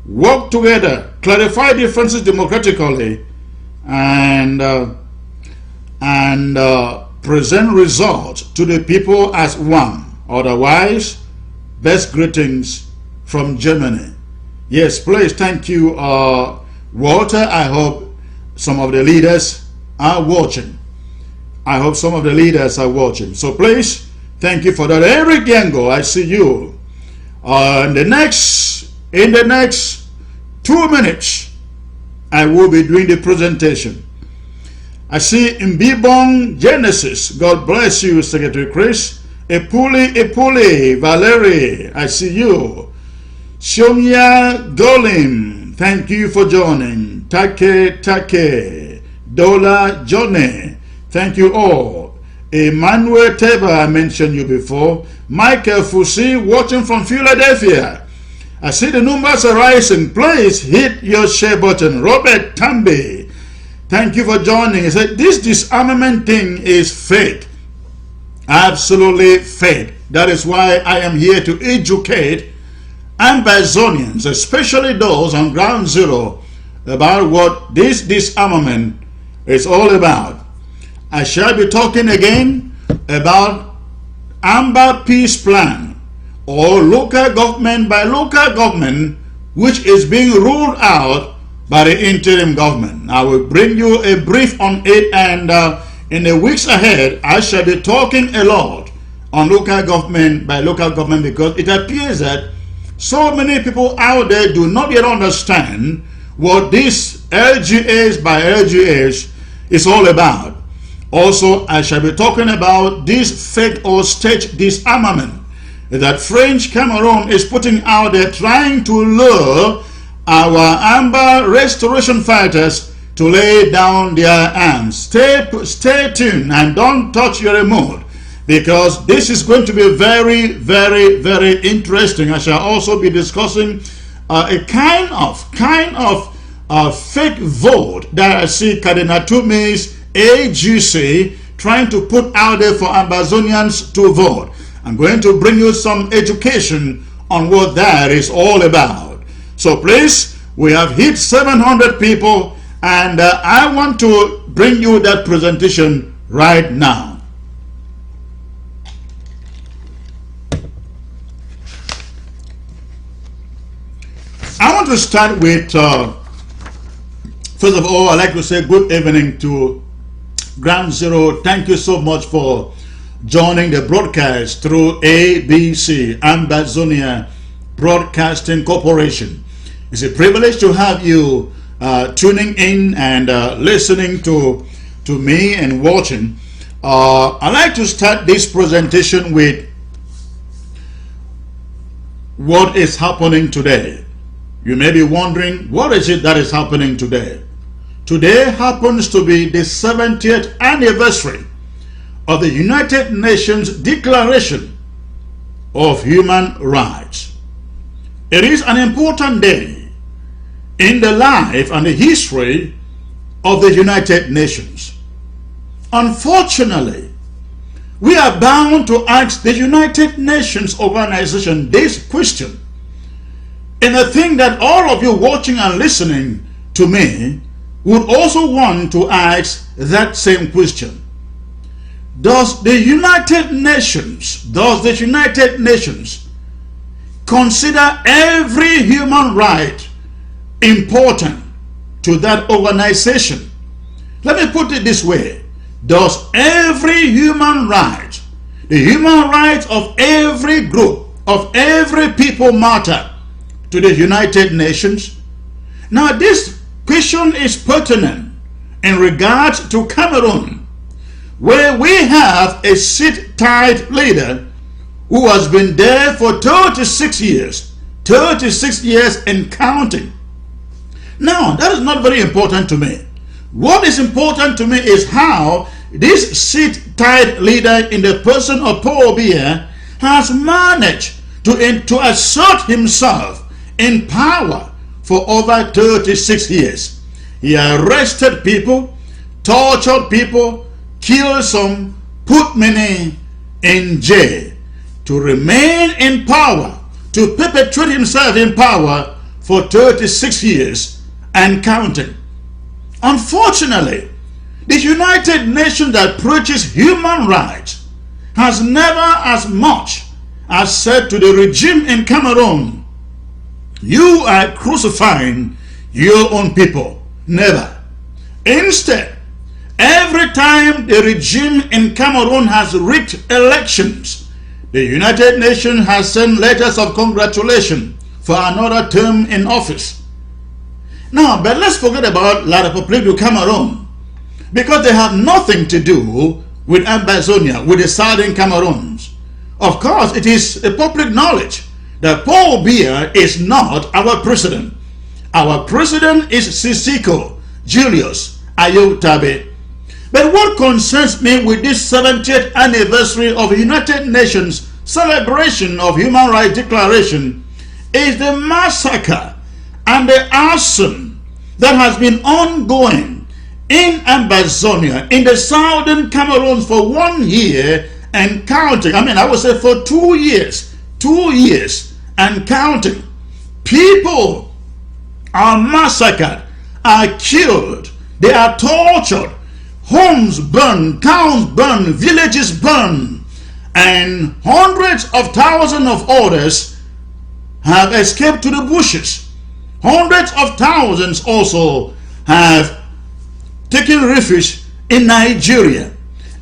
work together, clarify differences democratically, and present results to the people as one. Otherwise, best greetings from Germany. Yes, please, thank you, Walter. I hope some of the leaders are watching. I hope some of the leaders are watching. So please, thank you for that. Eric Yango, I see you. In the next 2 minutes, I will be doing the presentation. I see Mbibong Genesis. God bless you, Secretary Chris. Epuli, Valerie, I see you. Shomya Golim, thank you for joining. Take, Dola Johnny, thank you all. Emmanuel Teba, I mentioned you before. Michael Fusi, watching from Philadelphia. I see the numbers are rising. Please hit your share button. Robert Tambi, thank you for joining. He said, this disarmament thing is fake. Absolutely fake. That is why I am here to educate Ambazonians, especially those on ground zero, about what this disarmament is all about. I shall be talking again about Amber Peace Plan, or local government by local government, which is being ruled out by the interim government. I will bring you a brief on it, and in the weeks ahead, I shall be talking a lot on local government by local government, because it appears that so many people out there do not yet understand what this LGAs by LGAs is all about. Also, I shall be talking about this fake or staged disarmament that French Cameroon is putting out there, trying to lure our Amber restoration fighters to lay down their arms. Stay tuned and don't touch your remote, because this is going to be very, very, very interesting. I shall also be discussing a kind of fake vote that I see Cardinal Tumi's AGC trying to put out there for Ambazonians to vote. I'm going to bring you some education on what that is all about. So please, we have hit 700 people, and I want to bring you that presentation right now. I want to start with, first of all, I'd like to say good evening to Ground Zero. Thank you so much for joining the broadcast through ABC, Ambazonia Broadcasting Corporation. It's a privilege to have you tuning in and listening to me and watching. I'd like to start this presentation with what is happening today. You may be wondering, what is it that is happening today? Today happens to be the 70th anniversary of the United Nations Declaration of Human Rights. It is an important day in the life and the history of the United Nations. Unfortunately, we are bound to ask the United Nations organization this question. And I think that all of you watching and listening to me would also want to ask that same question. Does the United Nations consider every human right important to that organization? Let me put it this way. Does every human right, the human rights of every group, of every people matter to the United Nations? Now, this question is pertinent in regards to Cameroon, where we have a sit-tight leader who has been there for 36 years and counting. Now, that is not very important to me. What is important to me is how this sit-tight leader in the person of Paul Biya has managed to assert himself in power for over 36 years. He arrested people, tortured people, killed some, put many in jail. To remain in power, to perpetuate himself in power for 36 years and counting. Unfortunately, the United Nations that preaches human rights has never as much as said to the regime in Cameroon, "You are crucifying your own people." Never. Instead, every time the regime in Cameroon has rigged elections, the United Nations has sent letters of congratulation for another term in office. Now, but let's forget about La République du Cameroon, because they have nothing to do with Ambazonians, with the southern Cameroons. Of course, it is a public knowledge that Paul Biya is not our president. Our president is Sisikou, Julius Ayotabe. But what concerns me with this 70th anniversary of the United Nations celebration of Human Rights Declaration is the massacre and the arson that has been ongoing in Ambazonia, in the southern Cameroon for 1 year and counting. I would say for 2 years, 2 years and counting. People are massacred, are killed, they are tortured, homes burned, towns burned, villages burned, and hundreds of thousands of others have escaped to the bushes. Hundreds of thousands also have taken refuge in Nigeria.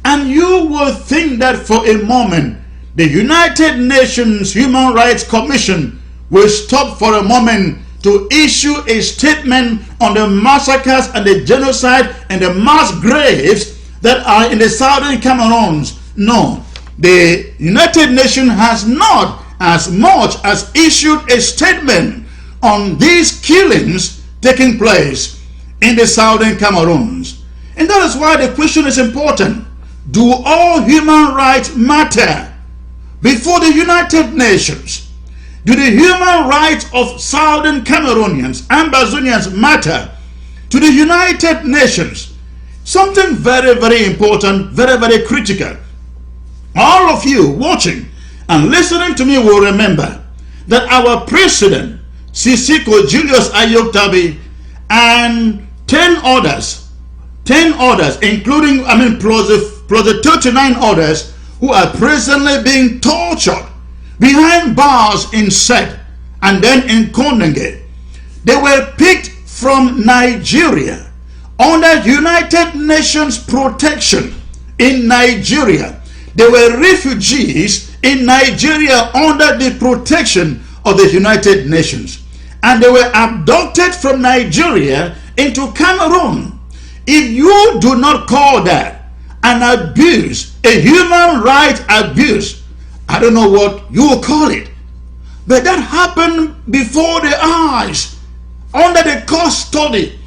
And you will think that for a moment the United Nations Human Rights Commission will stop for a moment to issue a statement on the massacres and the genocide and the mass graves that are in the southern Cameroons. No, the United Nations has not as much as issued a statement on these killings taking place in the southern Cameroons. And that is why the question is important. Do all human rights matter before the United Nations? Do the human rights of southern Cameroonians, Ambazonians, matter to the United Nations? Something very, very important, very, very critical. All of you watching and listening to me will remember that our president, Sisikou Julius Ayotabe, and 10 others, including, plus the 39 others who are presently being tortured behind bars in Sed and then in Konenge. They were picked from Nigeria under United Nations protection in Nigeria. They were refugees in Nigeria under the protection of the United Nations. And they were abducted from Nigeria into Cameroon. If you do not call that an abuse, a human rights abuse, I don't know what you will call it. But that happened before the eyes, under the custody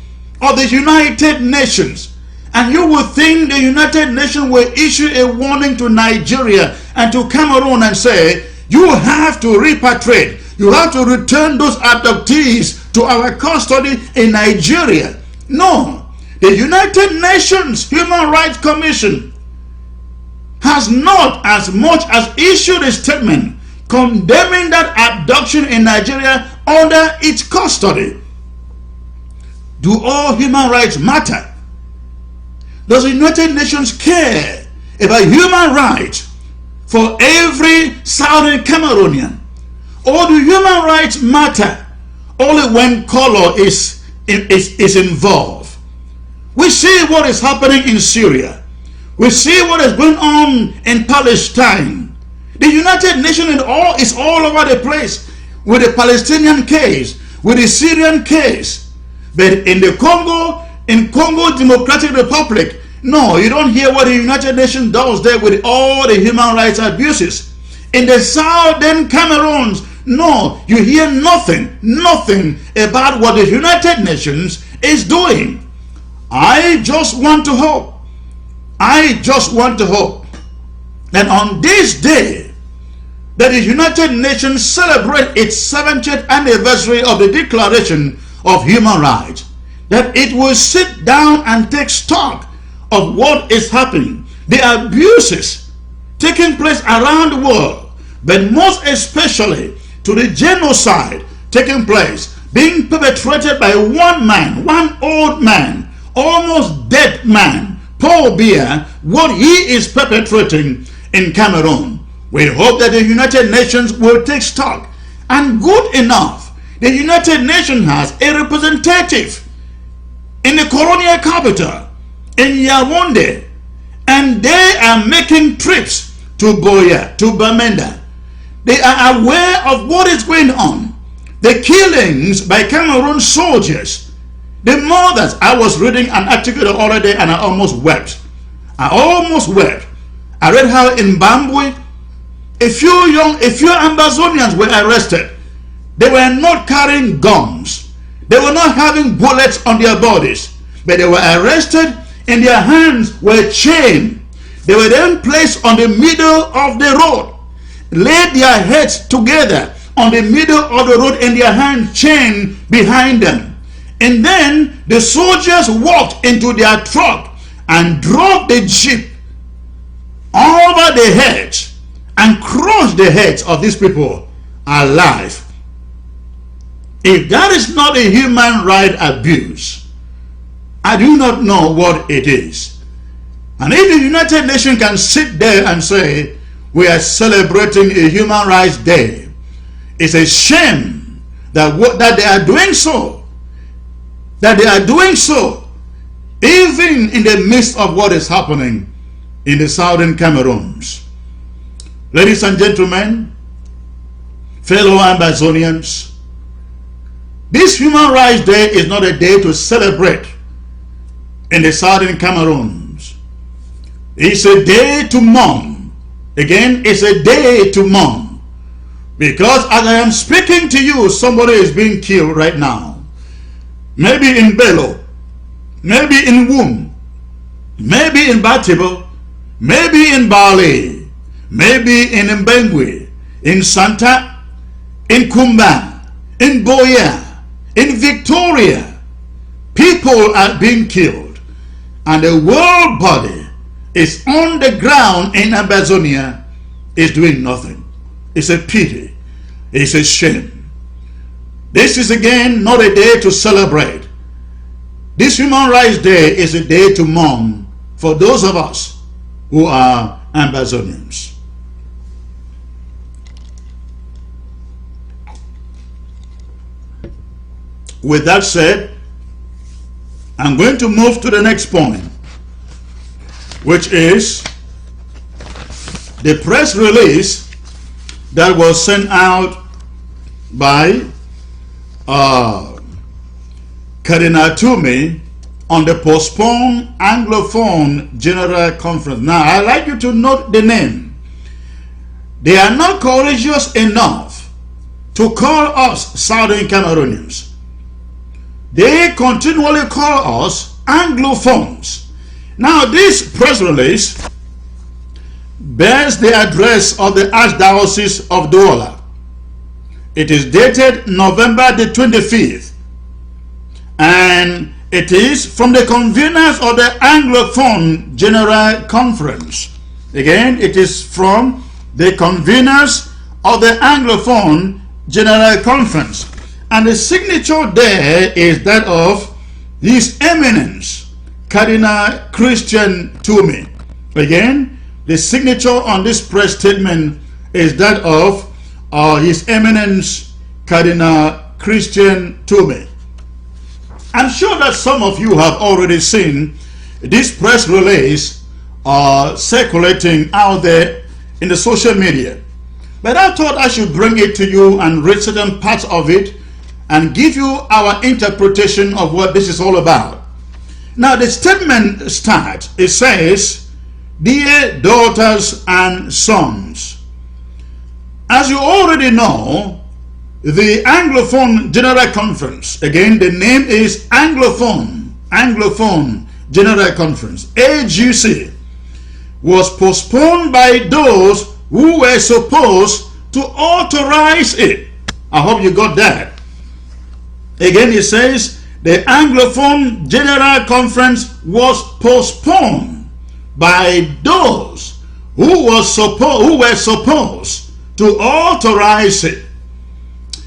of the United Nations. And you will think the United Nations will issue a warning to Nigeria and to Cameroon and say, you have to repatriate, you have to return those abductees to our custody in Nigeria. No, the United Nations Human Rights Commission has not as much as issued a statement condemning that abduction in Nigeria under its custody. Do all human rights matter? Does the United Nations care about human rights for every southern Cameroonian? Or do human rights matter only when color is involved? We see what is happening in Syria. We see what is going on in Palestine. The United Nations is all over the place with the Palestinian case, with the Syrian case. But in the Congo Democratic Republic, no, you don't hear what the United Nations does there with all the human rights abuses. In the southern Cameroons, no, you hear nothing about what the United Nations is doing. I just want to hope that on this day that the United Nations celebrate its 70th anniversary of the Declaration of Human Rights, that it will sit down and take stock of what is happening, the abuses taking place around the world, but most especially to the genocide taking place, being perpetrated by one man, one old man, almost dead man, Paul Biya, what he is perpetrating in Cameroon. We hope that the United Nations will take stock. And good enough, the United Nations has a representative in the colonial capital, in Yaoundé, and they are making trips to Boya, to Bamenda. They are aware of what is going on. The killings by Cameroon soldiers, the mothers. I was reading an article the other day and I almost wept. I almost wept. I read how in Bambwe, a few Ambazonians were arrested. They were not carrying guns. They were not having bullets on their bodies. But they were arrested and their hands were chained. They were then placed on the middle of the road, laid their heads together on the middle of the road and their hands chained behind them. And then the soldiers walked into their truck and drove the jeep over the heads and crushed the heads of these people alive. If that is not a human right abuse, I do not know what it is. And if the United Nations can sit there and say, we are celebrating a Human Rights Day, it's a shame that they are doing so. That they are doing so, even in the midst of what is happening in the southern Cameroons. Ladies and gentlemen, fellow Ambazonians, this Human Rights Day is not a day to celebrate in the southern Cameroons. It's a day to mourn. Again, it's a day to mourn. Because as I am speaking to you, somebody is being killed right now. Maybe in Bello, maybe in Womb, maybe in Batibo, maybe in Bali, maybe in Mbengwe, in Santa, in Kumba, in Boya, in Victoria. People are being killed, and the world body is on the ground in Ambazonia, is doing nothing. It's a pity. It's a shame. This is again not a day to celebrate. This Human Rights Day is a day to mourn for those of us who are Ambazonians. With that said, I'm going to move to the next point, which is the press release that was sent out by Cardinal Tumi on the postponed Anglophone General Conference. Now, I'd like you to note the name. They are not courageous enough to call us Southern Cameroonians. They continually call us Anglophones. Now, this press release bears the address of the Archdiocese of Douala. It is dated November the 25th, and it is from the conveners of the Anglophone General Conference. Again, it is from the conveners of the Anglophone General Conference. And the signature there is that of His Eminence, Cardinal Christian Tumi. Again, the signature on this press statement is that of His Eminence, Cardinal Christian Tumi. I'm sure that some of you have already seen this press release circulating out there in the social media. But I thought I should bring it to you and read certain parts of it and give you our interpretation of what this is all about. Now, the statement starts, it says, "Dear daughters and sons, as you already know, the Anglophone General Conference," again, the name is Anglophone General Conference, AGC, was postponed by those who were supposed to authorize it. I hope you got that. Again, it says, the Anglophone General Conference was postponed by those who were supposed to authorize it.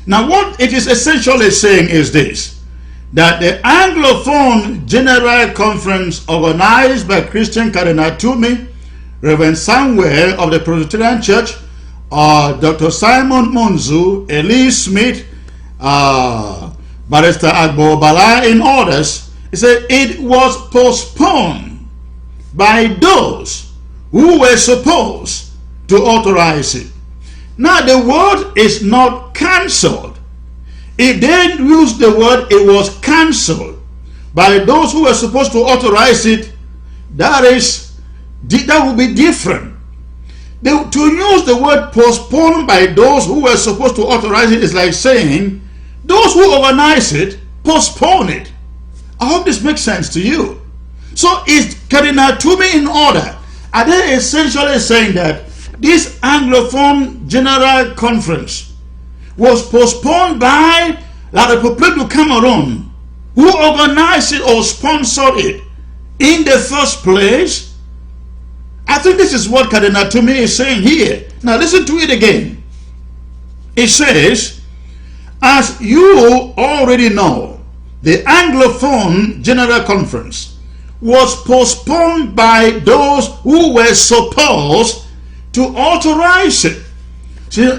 Now what it is essentially saying is this, that the Anglophone General Conference organized by Christian Cardinal Tumi, Reverend Samuel of the Presbyterian Church, Dr. Simon Monzu, Elise Smith, Barrister Agbo Bala, and others, he said it was postponed by those who were supposed to authorize it. Now the word is not cancelled. If they used the word it was cancelled by those who were supposed to authorize it, that would be different. To use the word postponed by those who were supposed to authorize it is like saying those who organize it postpone it. I hope this makes sense to you. So is Cardinal Tumi in order? Are they essentially saying that this Anglophone General Conference was postponed by La République du Cameroon, who organized it or sponsored it in the first place? I think this is what Cardinal Tumi is saying here. Now listen to it again. It says, as you already know, the Anglophone General Conference was postponed by those who were supposed to authorize it.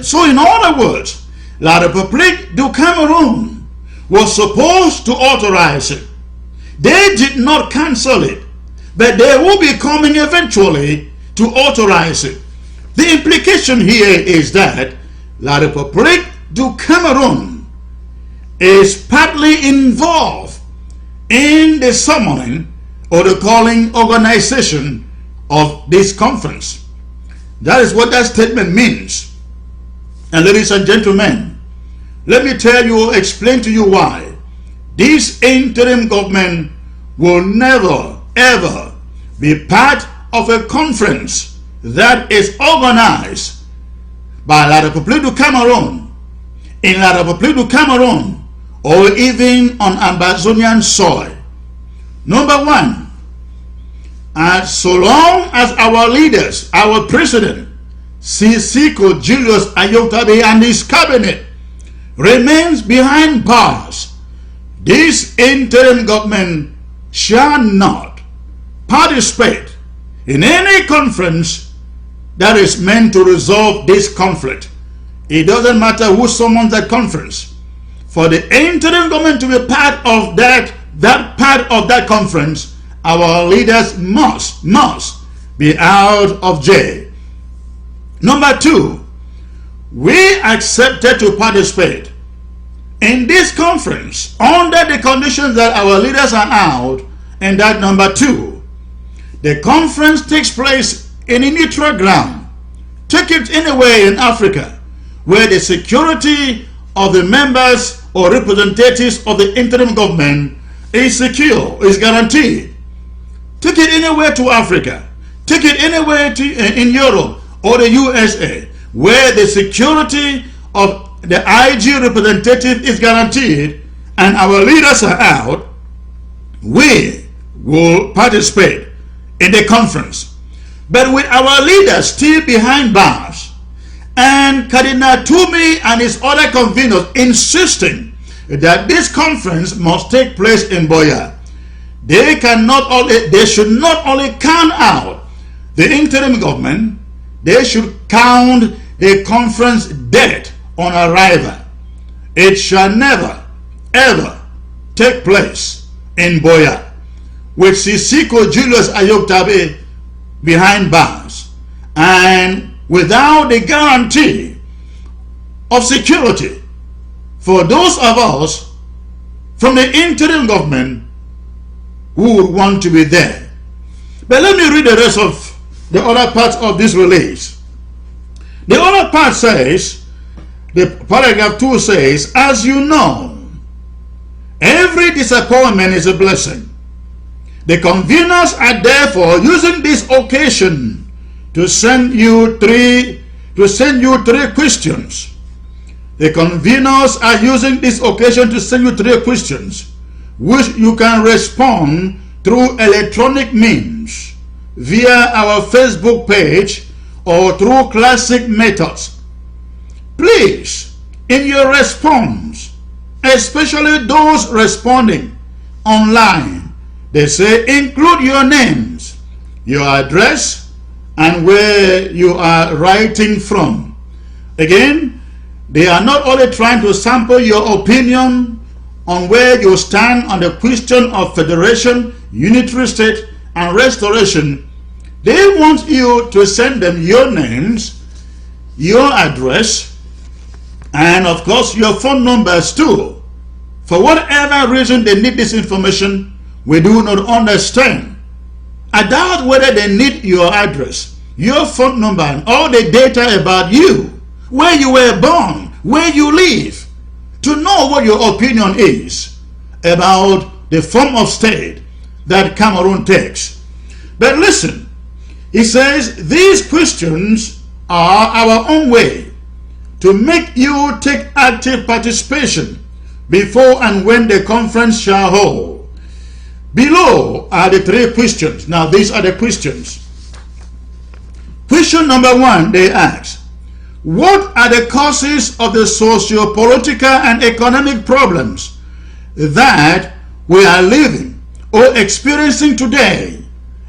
So in other words, La République du Cameroon was supposed to authorize it. They did not cancel it, but they will be coming eventually to authorize it. The implication here is that La République du Cameroon is partly involved in the summoning or the calling organization of this conference. That is what that statement means. And ladies and gentlemen, let me tell you, explain to you why this interim government will never ever be part of a conference that is organized by La République du Cameroon, in La République du Cameroon, or even on Ambazonian soil. Number one, as so long as our leaders, our president, Sisikou Julius Ayotabe and his cabinet remains behind bars, this interim government shall not participate in any conference that is meant to resolve this conflict. It doesn't matter who summons that conference. For the interim government to be part of that part of that conference, our leaders must be out of jail. Number two, we accepted to participate in this conference under the conditions that our leaders are out, and that number two, the conference takes place in a neutral ground. Take it anywhere in Africa where the security of the members or representatives of the interim government is secure, is guaranteed. Take it anywhere to Africa. Take it anywhere in Europe or the USA where the security of the IG representative is guaranteed and our leaders are out. We will participate in the conference. But with our leaders still behind bars and Cardinal Tumi and his other conveners insisting that this conference must take place in Boya, they should not only count out the interim government, they should count the conference dead on arrival. It shall never, ever take place in Boya with Sisikou Julius Ayotabe behind bars and without the guarantee of security for those of us from the interim government who would want to be there. But let me read the rest of the other parts of this release. The other part says, the paragraph 2 says, as you know, every disappointment is a blessing. The conveners are therefore using this occasion to send you three questions. The conveners are using this occasion to send you 3 questions, which you can respond through electronic means via our Facebook page or through classic methods. Please in your response, especially those responding online, they say include your names, your address, and where you are writing from. Again, they are not only trying to sample your opinion on where you stand on the question of federation, unitary state, and restoration. They want you to send them your names, your address, and of course your phone numbers too. For whatever reason they need this information, we do not understand. I doubt whether they need your address, your phone number, and all the data about you, where you were born, where you live, to know what your opinion is about the form of state that Cameroon takes. But listen, he says these questions are our own way to make you take active participation before and when the conference shall hold. Below are the three questions. Now these are the questions. Question number one, they ask, what are the causes of the socio-political and economic problems that we are living or experiencing today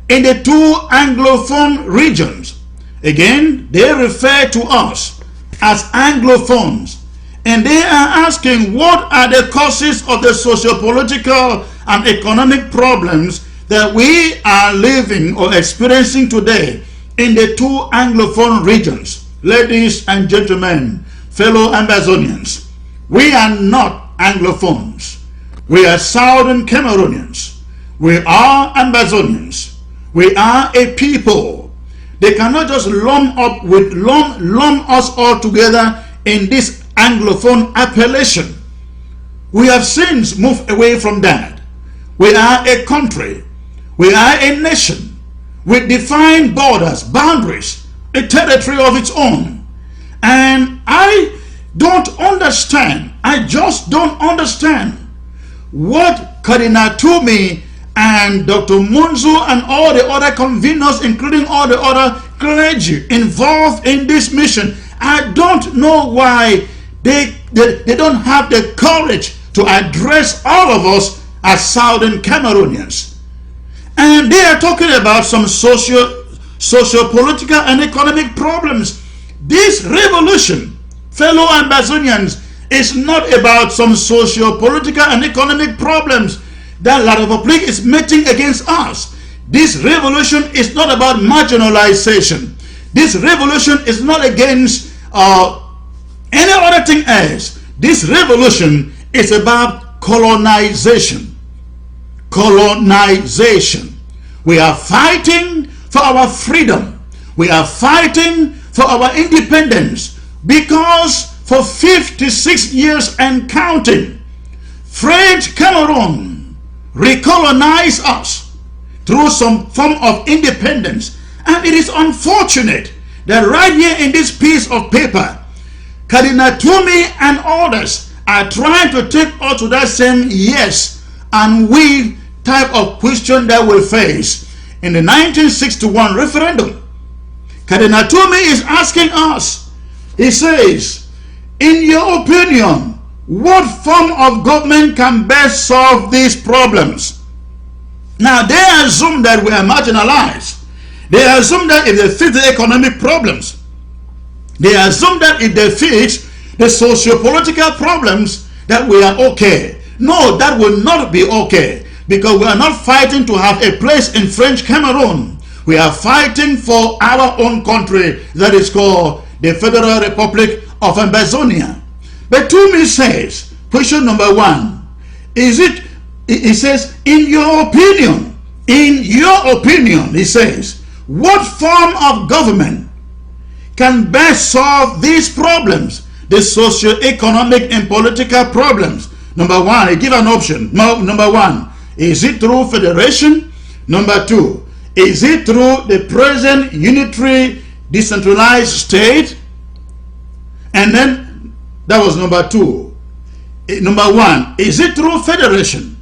in the two Anglophone regions? Again, they refer to us as Anglophones, and they are asking what are the causes of the socio-political and economic problems that we are living or experiencing today in the two Anglophone regions. Ladies and gentlemen, fellow Ambazonians, we are not Anglophones. We are Southern Cameroonians. We are Ambazonians. We are a people. They cannot just lump us all together in this Anglophone appellation. We have since moved away from that. We are a country. We are a nation with defined borders, boundaries, a territory of its own. And I don't understand, I just don't understand what Cardinal Tumi and Dr. Munzu and all the other conveners, including all the other clergy involved in this mission. I don't know why they don't have the courage to address all of us as Southern Cameroonians. And they are talking about some socio-political and economic problems. This revolution, fellow Ambazonians, is not about some socio-political and economic problems that La République is meting against us. This revolution is not about marginalization. This revolution is not against any other thing else. This revolution is about colonization. Colonization. We are fighting for our freedom. We are fighting for our independence because for 56 years and counting, French Cameroon recolonized us through some form of independence. And it is unfortunate that right here in this piece of paper, Cardinal Tumi and others are trying to take us to that same yes and we type of question that we face in the 1961 referendum. Cardinal Tumi is asking us, he says, in your opinion, what form of government can best solve these problems? Now they assume that we are marginalized. They assume that if they fix the economic problems, they assume that if they fix the socio-political problems, that we are okay. No, that will not be okay, because we are not fighting to have a place in French Cameroon. We are fighting for our own country that is called the Federal Republic of Ambazonia. But Tumi says, question number one, is it, he says, in your opinion, he says, what form of government can best solve these problems, the socio-economic and political problems? Number one, I give an option. Number one, is it through federation? Number two, is it through the present unitary decentralized state? And then that was number two. Number one, is it through federation?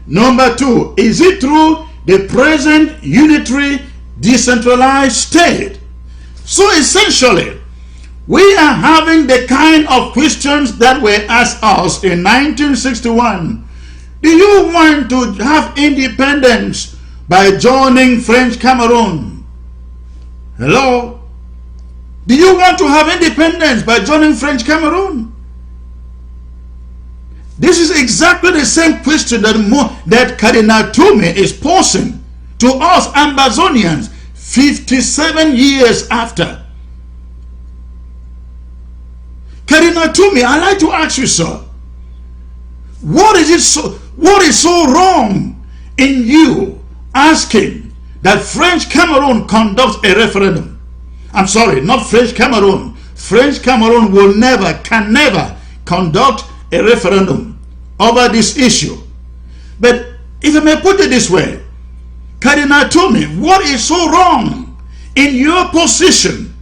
Number two, is it through the present unitary decentralized state? So essentially, We are having the kind of questions that were asked us in 1961. Do you want to have independence by joining French Cameroon? Hello? Do you want to have independence by joining French Cameroon? This is exactly the same question that Cardinal Tumi is posing to us Ambazonians 57 years after. Cardinal Tumi, I'd like to ask you, sir, what is so wrong in you asking that French Cameroon conducts a referendum? I'm sorry, not French Cameroon. French Cameroon can never conduct a referendum over this issue. But if I may put it this way, Cardinal Tumi, what is so wrong in your position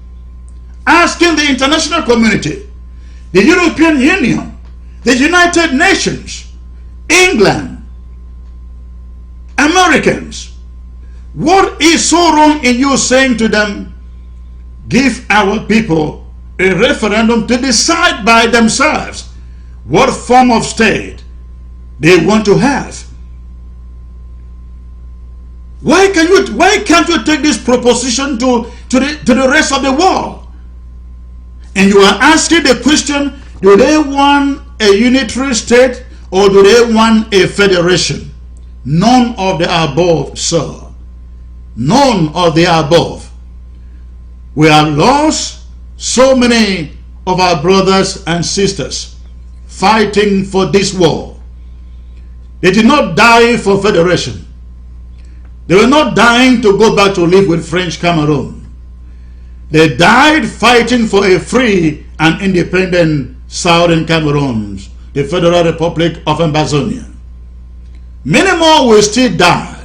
asking the international community, the European Union, the United Nations, England, Americans, what is so wrong in you saying to them, give our people a referendum to decide by themselves what form of state they want to have? Why can't you take this proposition to the rest of the world? And you are asking the question, do they want a unitary state or do they want a federation? None of the above, sir. None of the above. We have lost so many of our brothers and sisters fighting for this war. They did not die for federation. They were not dying to go back to live with French Cameroon. They died fighting for a free and independent Southern Cameroon, the Federal Republic of Ambazonia. Many more will still die,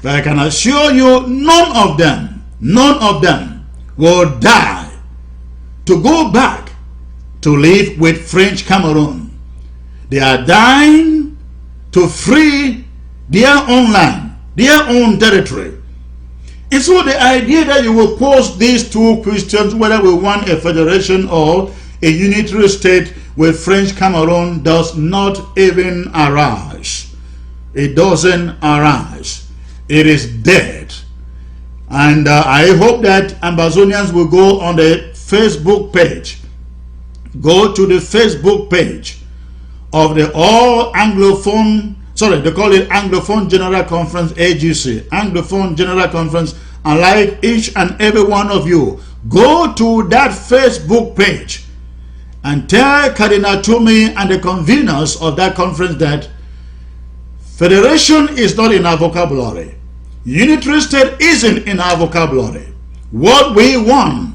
but I can assure you none of them will die to go back to live with French Cameroon. They are dying to free their own land, their own territory. And so the idea that you will pose these two questions, whether we want a federation or a unitary state with French Cameroon, does not even arise. It doesn't arise. It is dead. And I hope that Ambazonians will go on the Facebook page. Go to the Facebook page of the All Anglophone, they call it Anglophone General Conference, AGC, Anglophone General Conference, and like each and every one of you, go to that Facebook page and tell Cardinal Tumi and the conveners of that conference that federation is not in our vocabulary. Unitary state isn't in our vocabulary. What we want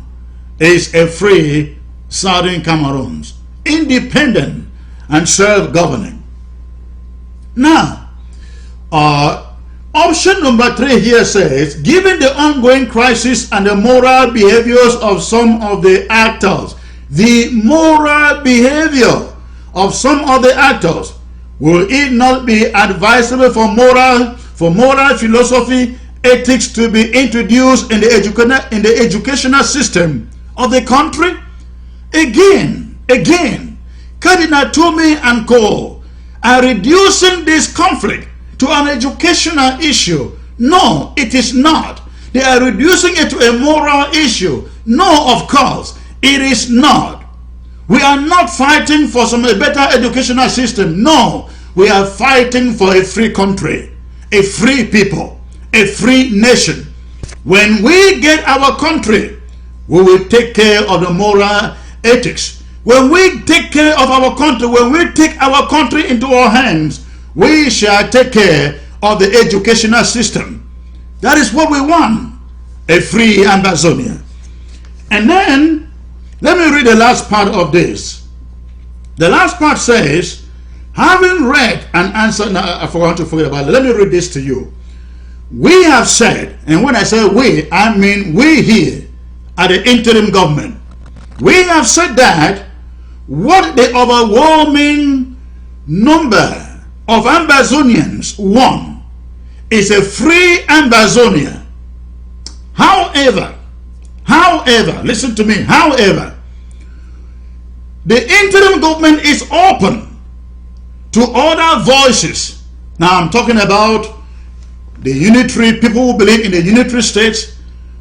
is a free Southern Cameroon, independent and self-governing. Now, option number 3 here says, given the ongoing crisis and the moral behaviors of some of the actors, will it not be advisable for moral philosophy, ethics to be introduced in the educational system of the country? Again, Cardinal Tumi and co. are reducing this conflict to an educational issue. No, it is not. They are reducing it to a moral issue. No, of course, it is not. We are not fighting for a better educational system. No, we are fighting for a free country, a free people, a free nation. When we get our country, we will take care of the moral ethics. When we take care of our country, when we take our country into our hands, we shall take care of the educational system. That is what we want, a free Ambazonia. And then, let me read the last part of this. The last part says, having read and answered, now I forgot to forget about it. Let me read this to you. We have said, and when I say we, I mean we here at the interim government. We have said that what the overwhelming number of Ambazonians want is a free Ambazonia. However, listen to me, however, The interim government is open to other voices. Now I'm talking about the unitary, people who believe in the unitary states.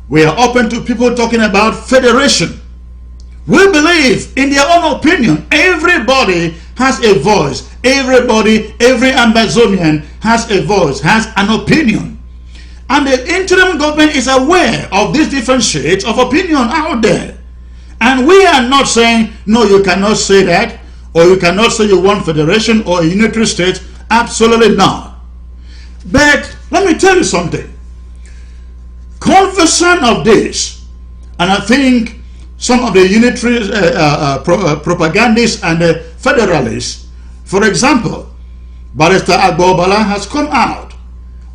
We are open to people talking about federation. We believe in their own opinion. Everybody has a voice. Everybody, every Ambazonian has a voice, has an opinion. And the interim government is aware of these different shades of opinion out there. And we are not saying, no, you cannot say that, or you cannot say you want federation or a unitary state. Absolutely not. But let me tell you something. Conversant of this, and I think some of the unitary propagandists and the federalists, for example, Barrister Agbobala has come out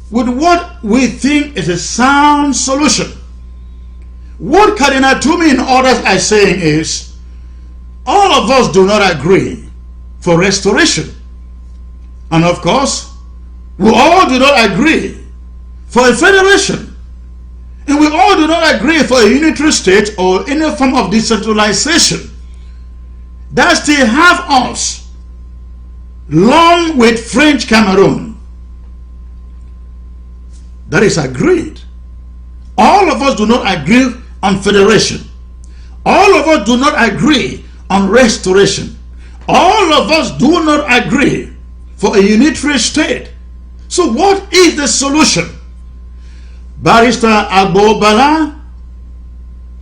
with what we think is a sound solution. What Cardinal Tumi and others are saying is, all of us do not agree for restoration. And of course, we all do not agree for a federation. And we all do not agree for a unitary state or any form of decentralization. That still have us, along with French Cameroon. That is agreed. All of us do not agree on federation. All of us do not agree on restoration. All of us do not agree for a unitary state. So what is the solution? Barrister Agbobala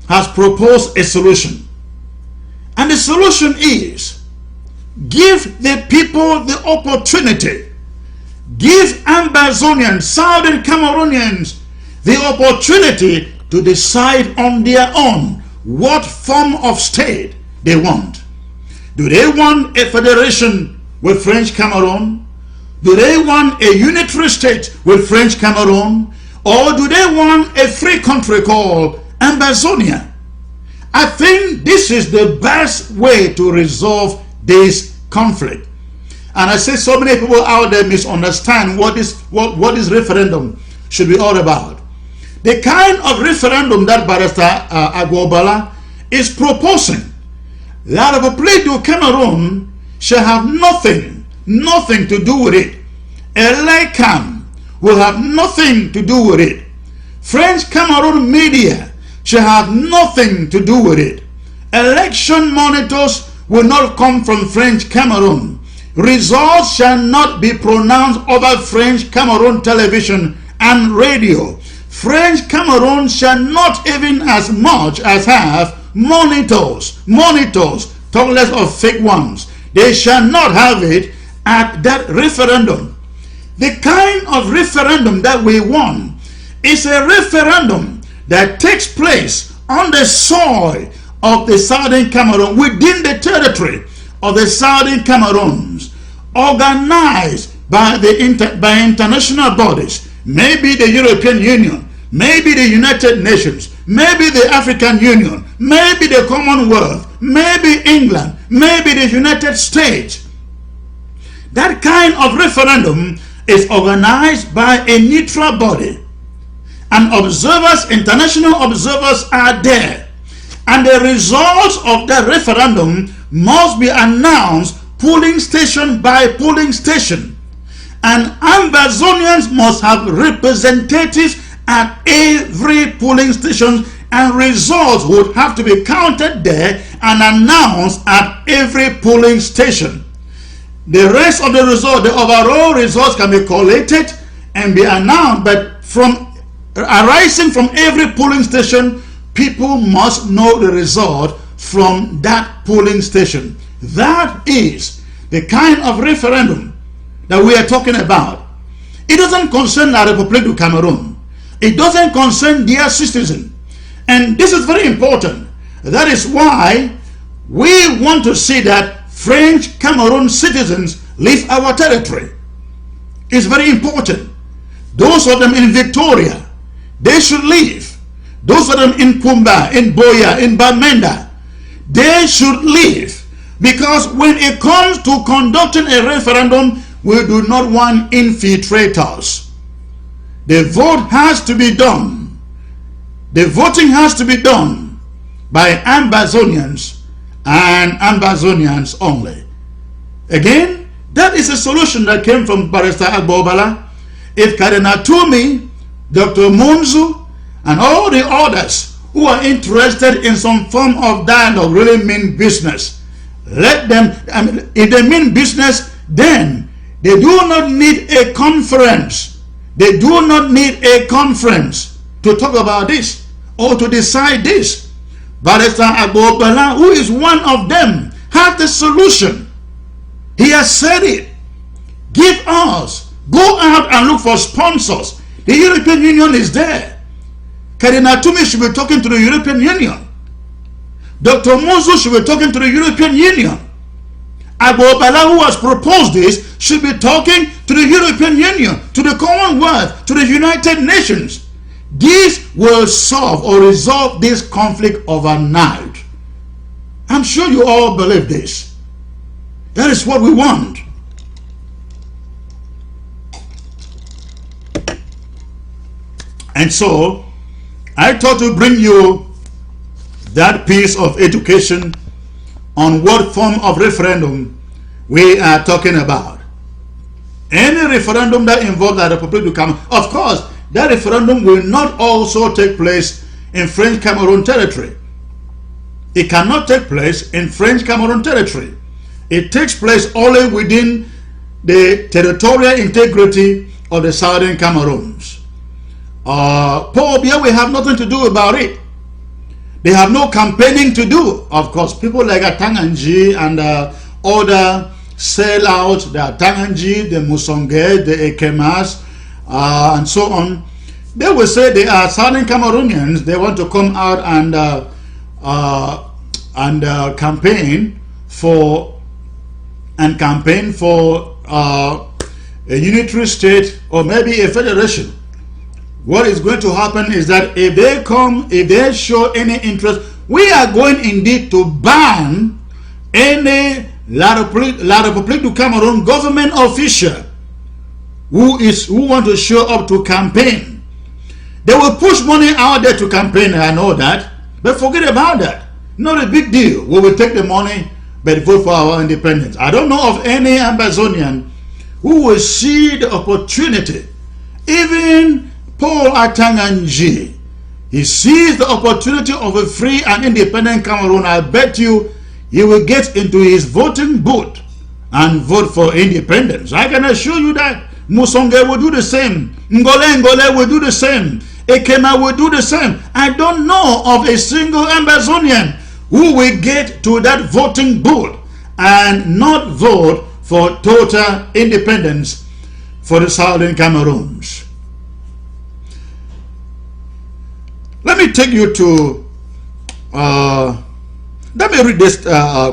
has proposed a solution. And the solution is, give the people the opportunity. Give Ambazonians, Southern Cameroonians, the opportunity to decide on their own what form of state they want. Do they want a federation with French Cameroon? Do they want a unitary state with French Cameroon? Or do they want a free country called Ambazonia? I think this is the best way to resolve this conflict. And I say so many people out there misunderstand what this referendum should be all about. The kind of referendum that Barrister Agbobala is proposing, that of a plea to Cameroon shall have nothing to do with it. Elecam will have nothing to do with it. French Cameroon media shall have nothing to do with it. Election monitors will not come from French Cameroon. Results shall not be pronounced over French Cameroon television and radio. French Cameroon shall not even as much as have monitors, talk less of fake ones. They shall not have it at that referendum. The kind of referendum that we want is a referendum that takes place on the soil of the Southern Cameroon, within the territory of the Southern Cameroons, organized by international bodies, maybe the European Union, maybe the United Nations, maybe the African Union, maybe the Commonwealth, maybe England, maybe the United States. That kind of referendum is organized by a neutral body, and observers, international observers are there, and the results of that referendum must be announced polling station by polling station, and Ambazonians must have representatives at every polling station, and results would have to be counted there and announced at every polling station. The rest of the result, the overall results, can be collated and be announced, but arising from every polling station, people must know the result from that polling station. That is the kind of referendum that we are talking about. It doesn't concern the Republic of Cameroon. It doesn't concern their citizens. And this is very important. That is why we want to see that French Cameroon citizens leave our territory. It's very important. Those of them in Victoria, they should leave. Those of them in Kumba, in Boya, in Bamenda, they should leave. Because when it comes to conducting a referendum, we do not want infiltrators. The vote has to be done. The voting has to be done by Ambazonians and Ambazonians only. Again, that is a solution that came from Barrister Agbobala. If Cardinal Tumi, Dr. Munzu, and all the others who are interested in some form of dialogue really mean business, let them, if they mean business, then they do not need a conference. They do not need a conference to talk about this or to decide this. Barrister Agbobala, who is one of them, has the solution. He has said it. Give us. Go out and look for sponsors. The European Union is there. Cardinal Tumi should be talking to the European Union. Dr. Munzu should be talking to the European Union. Agbobala, who has proposed this, should be talking to the European Union, to the Commonwealth, to the United Nations. This will solve or resolve this conflict overnight. I'm sure you all believe this. That is what we want. And so, I thought to bring you that piece of education on what form of referendum we are talking about. Any referendum that involves the Republic of Cameroon, of course, that referendum will not also take place in French Cameroon territory. It cannot take place in French Cameroon territory. It takes place only within the territorial integrity of the Southern Cameroons. Paul Biya will have nothing to do about it. They have no campaigning to do. Of course, people like Atanganji and other sellouts, the Atanganji, the Musonge, the Ekemas, and so on, they will say they are Southern Cameroonians. They want to come out and campaign for a unitary state or maybe a federation. What is going to happen is that if they come, if they show any interest, we are going indeed to ban any La République du Cameroon government official who want to show up to campaign. They will push money out there to campaign, I know that, but forget about that. Not a big deal. We will take the money but vote for our independence. I don't know of any Ambazonian who will see the opportunity. Even Paul Atanganji, he sees the opportunity of a free and independent Cameroon. I bet you he will get into his voting booth and vote for independence. I can assure you that. Musonge will do the same. Ngole will do the same. Ekema will do the same. I don't know of a single Ambazonian who will get to that voting booth and not vote for total independence for the Southern Cameroons. Let me take you to, let me read this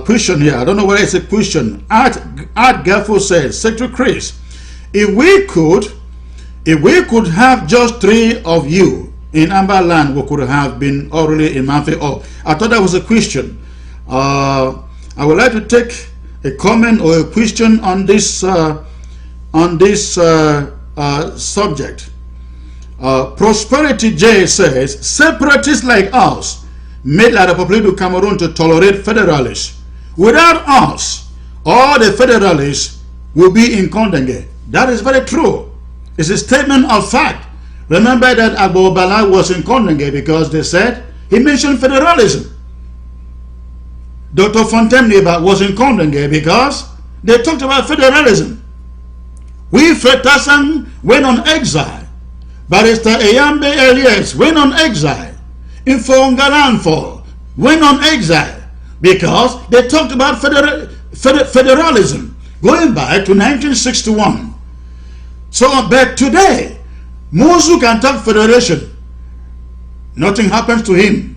question here. I don't know whether it's a question. Art Gaffo says, Secretary Chris, if we could have just 3 of you in Amber Land, we could have been already in Manfi. Oh, I thought that was a question. I would like to take a comment or a question on this subject. Prosperity J says, separatists like us made La République du Cameroon to tolerate federalists. Without us, all the federalists will be in Kondenge. That is very true. It's a statement of fact. Remember that Agbobala was in Kondenge because they said, he mentioned federalism. Dr. Fontaine was in Kondenge because they talked about federalism. Wilfred Tassan went on exile. Barrister Eyambe Elias went on exile. Infongalanfo went on exile because they talked about federalism going back to 1961. So, but today, Munzu can talk federation. Nothing happens to him.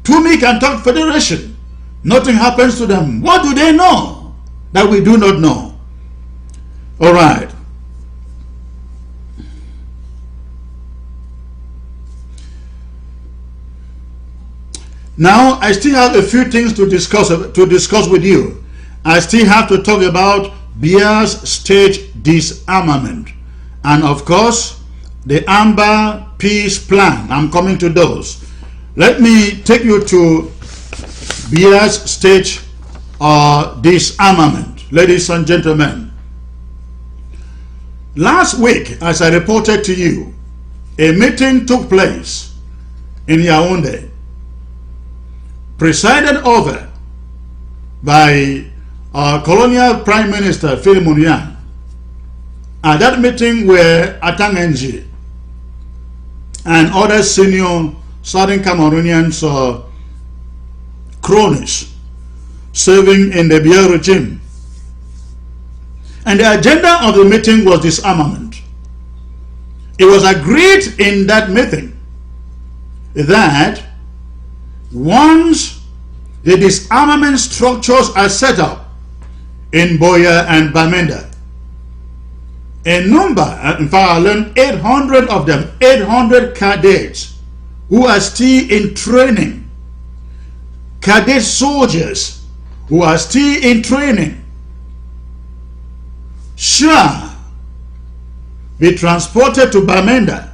Tumi can talk federation. Nothing happens to them. What do they know that we do not know? All right. Now, I still have a few things to discuss with you. I still have to talk about Biya's state disarmament. And of course, the Amber Peace Plan. I'm coming to those. Let me take you to Anu-Biya'S stage disarmament. Ladies and gentlemen, last week, as I reported to you, a meeting took place in Yaoundé, presided over by our colonial Prime Minister Philip Mounian. At that meeting were Atangenji and other senior Southern Cameroonians cronies serving in the Biya regime. And the agenda of the meeting was disarmament. It was agreed in that meeting that once the disarmament structures are set up in Boya and Bamenda, a number, in fact I learned 800 of them, 800 cadets who are still in training, cadet soldiers who are still in training, shall be transported to Bamenda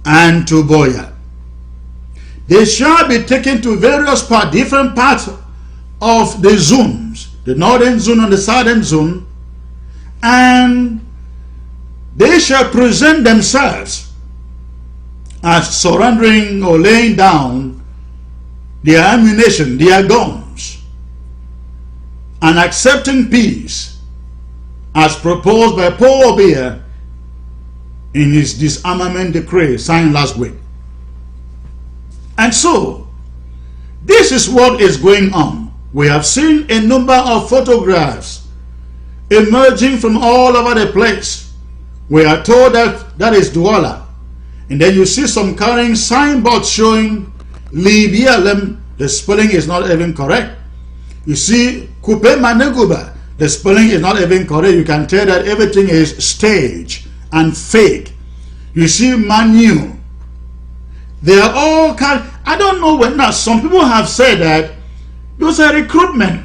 and to Boya. They shall be taken to various parts, different parts of the zones, the northern zone and the southern zone, and they shall present themselves as surrendering or laying down their ammunition, their guns, and accepting peace as proposed by Paul Biya in his disarmament decree signed last week. And so, this is what is going on. We have seen a number of photographs emerging from all over the place. We are told that that is Douala. And then you see some carrying signboards showing Libya. The spelling is not even correct. You see Kupe Maneguba. The spelling is not even correct. You can tell that everything is staged and fake. You see Manu. They are all kind. I don't know when now. Some people have said that those are recruitment.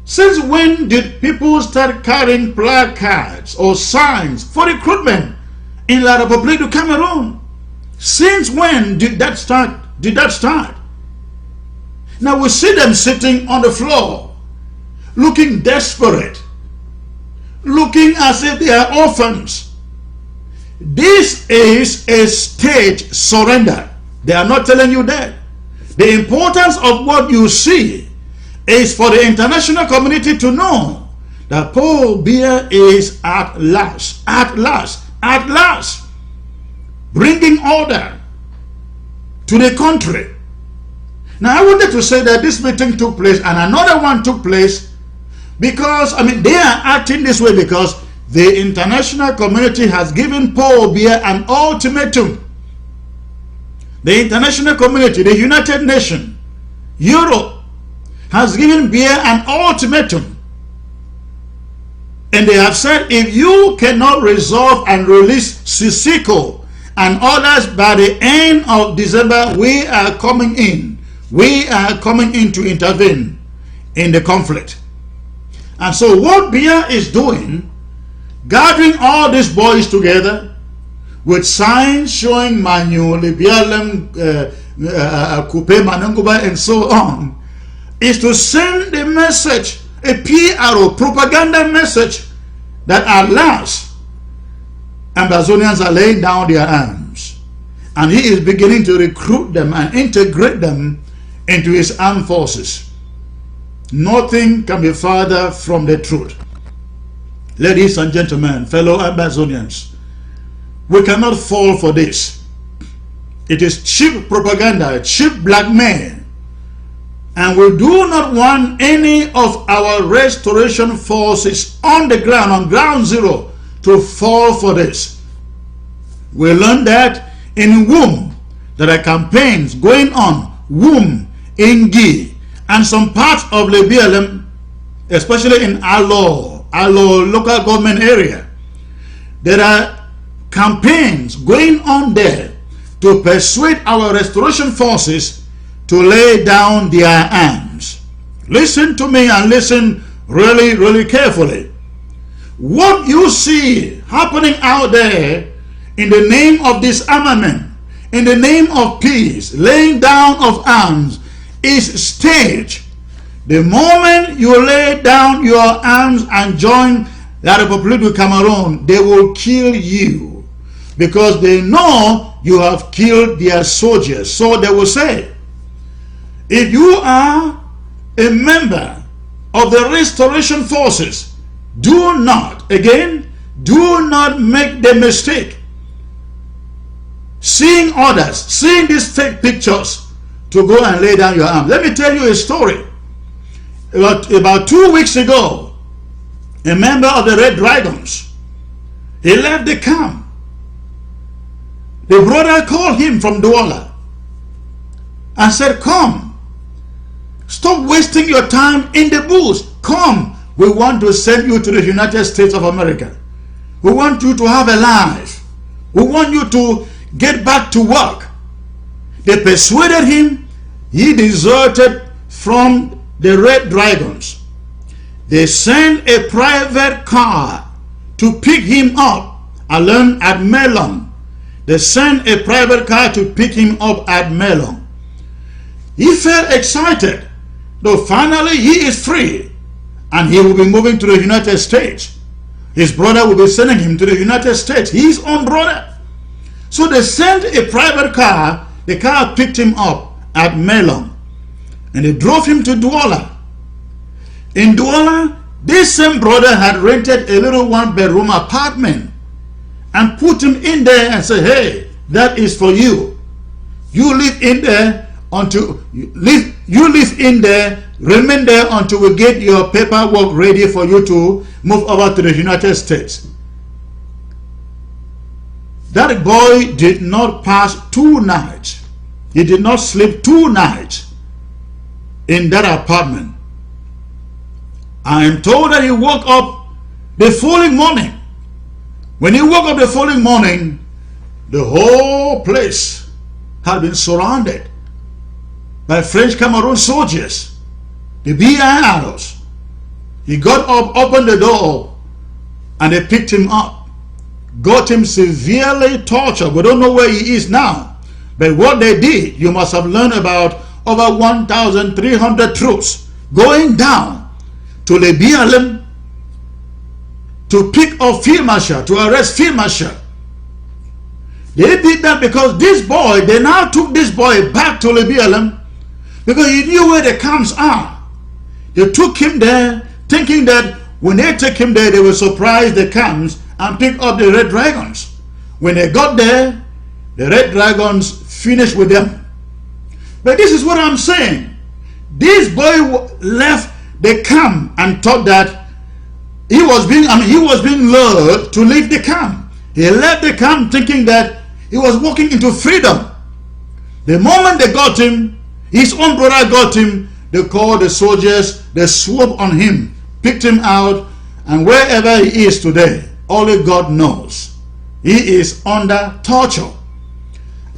Since when did people start carrying placards or signs for recruitment in La République du Cameroon? Since when did that start? Now we see them sitting on the floor, looking desperate, looking as if they are orphans. This is a stage surrender. They are not telling you that. The importance of what you see is for the international community to know that Paul Biya is at last, bringing order to the country. Now I wanted to say that this meeting took place and another one took place because, they are acting this way because the international community has given Paul Biya an ultimatum. The international community, the United Nations, Europe, has given Biya an ultimatum. And they have said, if you cannot resolve and release Sisikou and others by the end of December, we are coming in. We are coming in to intervene in the conflict. And so what Biya is doing, gathering all these boys together with signs showing Manu, Libialem, Kupe, Mananguba, and so on, is to send a message, a PRO, propaganda message, that at last Ambazonians are laying down their arms. And he is beginning to recruit them and integrate them into his armed forces. Nothing can be further from the truth. Ladies and gentlemen, fellow Ambazonians, we cannot fall for this. It is cheap propaganda, cheap blackmail. And we do not want any of our restoration forces on the ground, on ground zero, to fall for this. We learned that in Womb, there are campaigns going on, Womb, Ingi, and some parts of Libya, especially in Alo local government area. There are campaigns going on there to persuade our restoration forces to lay down their arms. Listen to me and listen really, really carefully. What you see happening out there in the name of disarmament, in the name of peace, laying down of arms, is staged. The moment you lay down your arms and join the Republic of Cameroon, they will kill you because they know you have killed their soldiers. So they will say, if you are a member of the restoration forces, do not, again, do not make the mistake seeing others, seeing these fake pictures, to go and lay down your arms. Let me tell you a story. About 2 weeks ago, a member of the Red Dragons, he left the camp. The brother called him from Douala and said, come, stop wasting your time in the bush. Come, we want to send you to the United States of America. We want you to have a life. We want you to get back to work. They persuaded him. He deserted from the Red Dragons. They sent a private car to pick him up alone at Melon. They sent a private car to pick him up at Melon. He felt excited, though finally he is free and he will be moving to the United States. His brother will be sending him to the United States, his own brother. So they sent a private car. The car picked him up at Melon and they drove him to Douala. In Douala, this same brother had rented a little one-bedroom apartment and put him in there and said, hey, that is for you. You live in there until you live in there, remain there until we get your paperwork ready for you to move over to the United States. That boy did not pass 2 nights. He did not sleep 2 nights in that apartment. I am told that he woke up the following morning. When he woke up the following morning, the whole place had been surrounded by French Cameroon soldiers, the BIRs. He got up, opened the door, and they picked him up, got him severely tortured. We don't know where he is now, but what they did, you must have learned about over 1,300 troops going down to Lebialem to pick up Field Marshal, to arrest Field Marshal. They did that because this boy, they now took this boy back to Lebialem because he knew where the camps are. They took him there thinking that when they take him there, they will surprise the camps and pick up the Red Dragons. When they got there, the Red Dragons finished with them. But this is what I'm saying. This boy left the camp and thought that he was being lured to leave the camp. He left the camp thinking that he was walking into freedom. The moment they got him, his own brother got him, they called the soldiers, they swooped on him, picked him out, and wherever he is today, only God knows. He is under torture.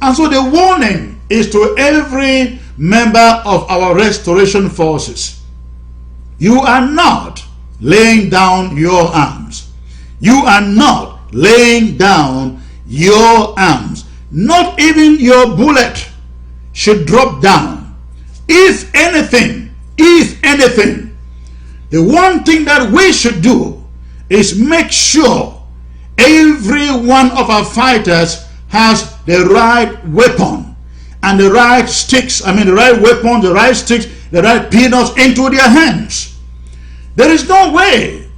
And so the warning is to every member of our restoration forces. You are not laying down your arms. You are not laying down your arms. Not even your bullet should drop down. If anything, the one thing that we should do is make sure every one of our fighters has the right weapon and the right sticks, the right weapon, the right sticks, the right peanuts into their hands. There is no way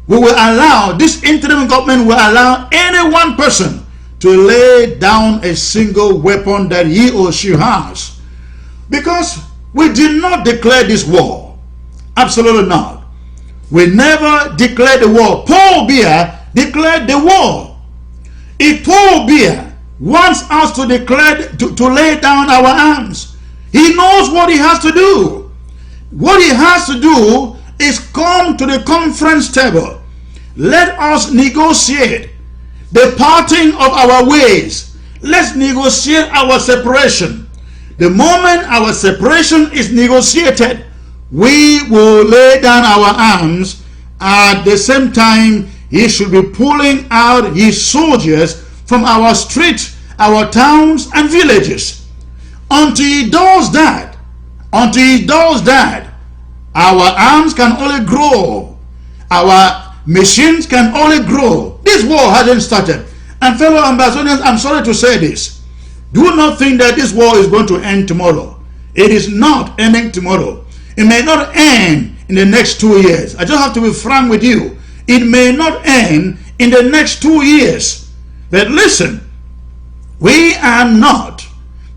we will allow, this interim government will allow any one person to lay down a single weapon that he or she has. Because we did not declare this war. Absolutely not. We never declared the war. Paul Biya declared the war. If Paul Biya wants us to declare, to lay down our arms, he knows what he has to do. What he has to do is come to the conference table. Let us negotiate the parting of our ways. Let's negotiate our separation. The moment our separation is negotiated, we will lay down our arms. At the same time, he should be pulling out his soldiers from our streets, our towns and villages. Until he does that, Until he does that, our arms can only grow. Our machines can only grow. This war hasn't started. And fellow Ambazonians, I'm sorry to say this. Do not think that this war is going to end tomorrow. It is not ending tomorrow. It may not end in the next 2 years. I just have to be frank with you. It may not end in the next 2 years. But listen, we are not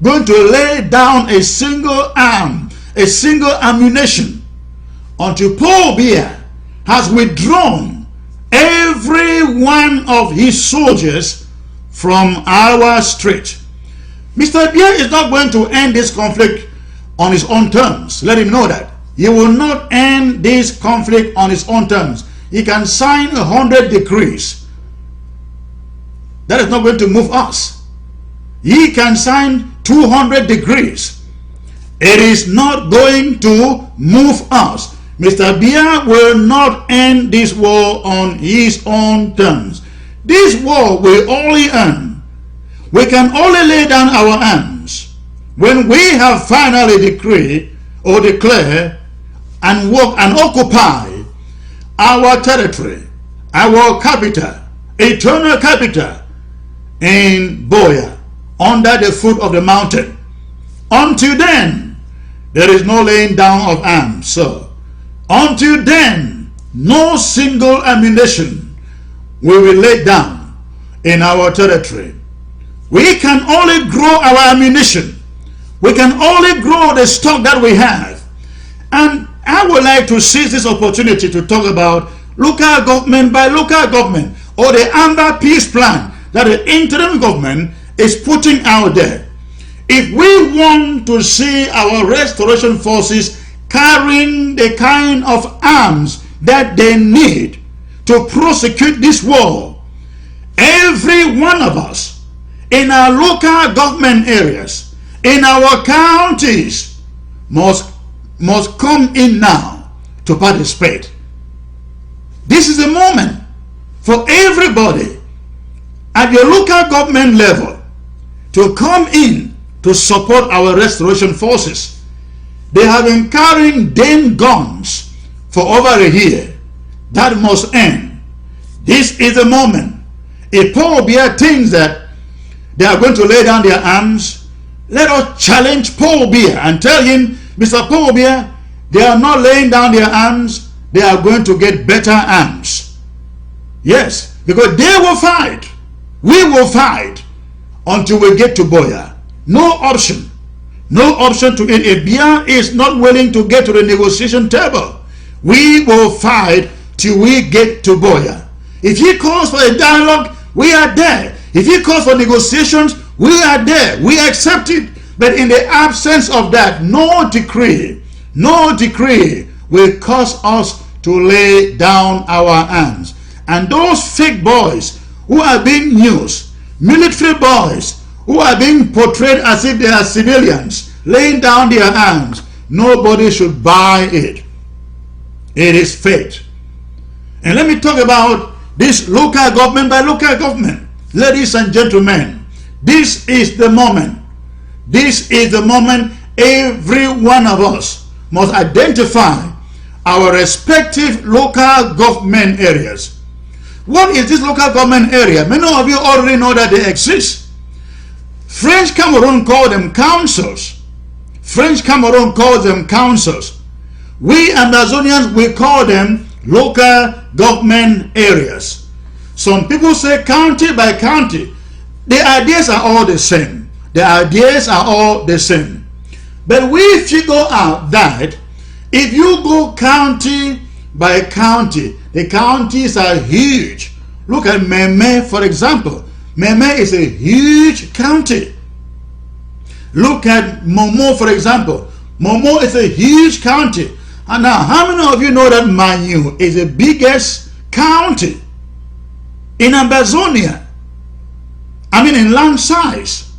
going to lay down a single arm, a single ammunition, until Paul Biya has withdrawn every one of his soldiers from our street. Mr. Biya is not going to end this conflict on his own terms. Let him know that. He will not end this conflict on his own terms. He can sign 100 decrees. That is not going to move us. He can sign 200 decrees. It is not going to move us. Mr. Biya will not end this war on his own terms. This war will only end. We can only lay down our arms when we have finally decreed or declare and work and occupy our territory, our capital, eternal capital in Boya, under the foot of the mountain. Until then, there is no laying down of arms, sir. Until then, no single ammunition will be laid down in our territory. We can only grow our ammunition. We can only grow the stock that we have. And I would like to seize this opportunity to talk about local government by local government, or the Amber Peace Plan that the interim government is putting out there. If we want to see our restoration forces carrying the kind of arms that they need to prosecute this war, every one of us in our local government areas, in our counties, must come in now to participate. This is a moment for everybody at your local government level to come in to support our restoration forces. They have been carrying damn guns for over a year. That must end. This is the moment. If Paul Biya thinks that they are going to lay down their arms, let us challenge Paul Biya and tell him, Mr. Paul Biya, they are not laying down their arms, they are going to get better arms. Yes, because they will fight. We will fight until we get to Boya. No option. No option to it. If Biya is not willing to get to the negotiation table, we will fight till we get to Boya. If he calls for a dialogue, we are there. If he calls for negotiations, we are there. We accept it. But in the absence of that, no decree will cause us to lay down our arms. And those fake boys who are being used, military boys who are being portrayed as if they are civilians, laying down their arms, nobody should buy it. It is fake. And let me talk about this local government by local government. Ladies and gentlemen, this is the moment. This is the moment every one of us must identify our respective local government areas. What is this local government area? Many of you already know that they exist. French Cameroon call them councils. French Cameroon calls them councils. We Ambazonians, we call them local government areas. Some people say county by county. The ideas are all the same. The ideas are all the same. But we figure out that if you go county by county, the counties are huge. Look at Meme, for example. Meme is a huge county. Look at Momo, for example. Momo is a huge county. And now, how many of you know that Manu is the biggest county in Ambazonia? I mean, in land size.